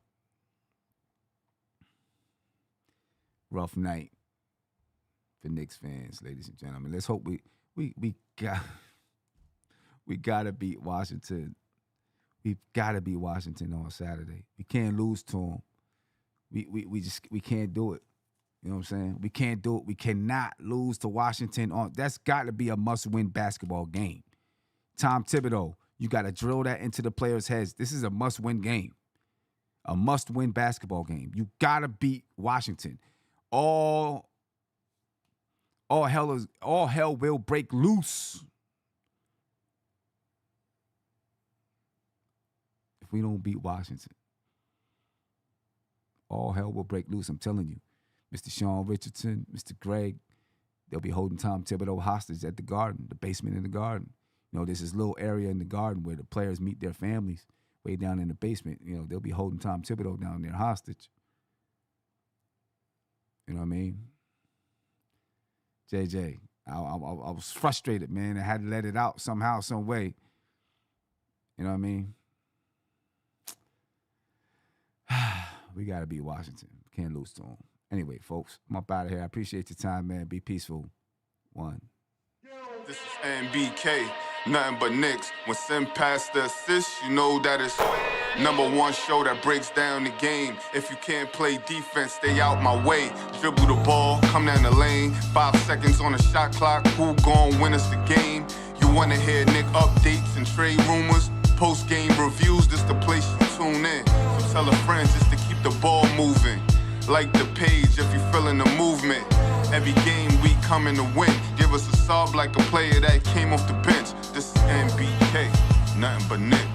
Rough night for Knicks fans, ladies and gentlemen. Let's hope we gotta beat Washington. We've got to beat Washington on Saturday. We can't lose to them. We can't do it. You know what I'm saying? We can't do it. We cannot lose to Washington. That's got to be a must-win basketball game. Tom Thibodeau, you got to drill that into the players' heads. This is a must-win game. A must-win basketball game. You got to beat Washington. All hell will break loose if we don't beat Washington. All hell will break loose, I'm telling you. Mr. Sean Richardson, Mr. Greg, they'll be holding Tom Thibodeau hostage at the Garden, the basement in the Garden. There's this little area in the Garden where the players meet their families way down in the basement. They'll be holding Tom Thibodeau down there hostage. You know what I mean? JJ, I was frustrated, man. I had to let it out somehow, some way. You know what I mean? We got to beat Washington. Can't lose to them. Anyway, folks, I'm up out of here. I appreciate your time, man. Be peaceful. One. This is NBK, nothing but Knicks. When Sim passed the assist, you know that it's #1 show that breaks down the game. If you can't play defense, stay out my way. Dribble the ball, come down the lane. 5 seconds on the shot clock, who gon' win us the game? You wanna hear Nick updates and trade rumors? Postgame reviews, this the place you tune in. So tell a friend just to keep the ball moving. Like the page if you feeling the movement. Every game we coming to win. Give us a sub like a player that came off the bench. This is NBK, nothing but Knicks.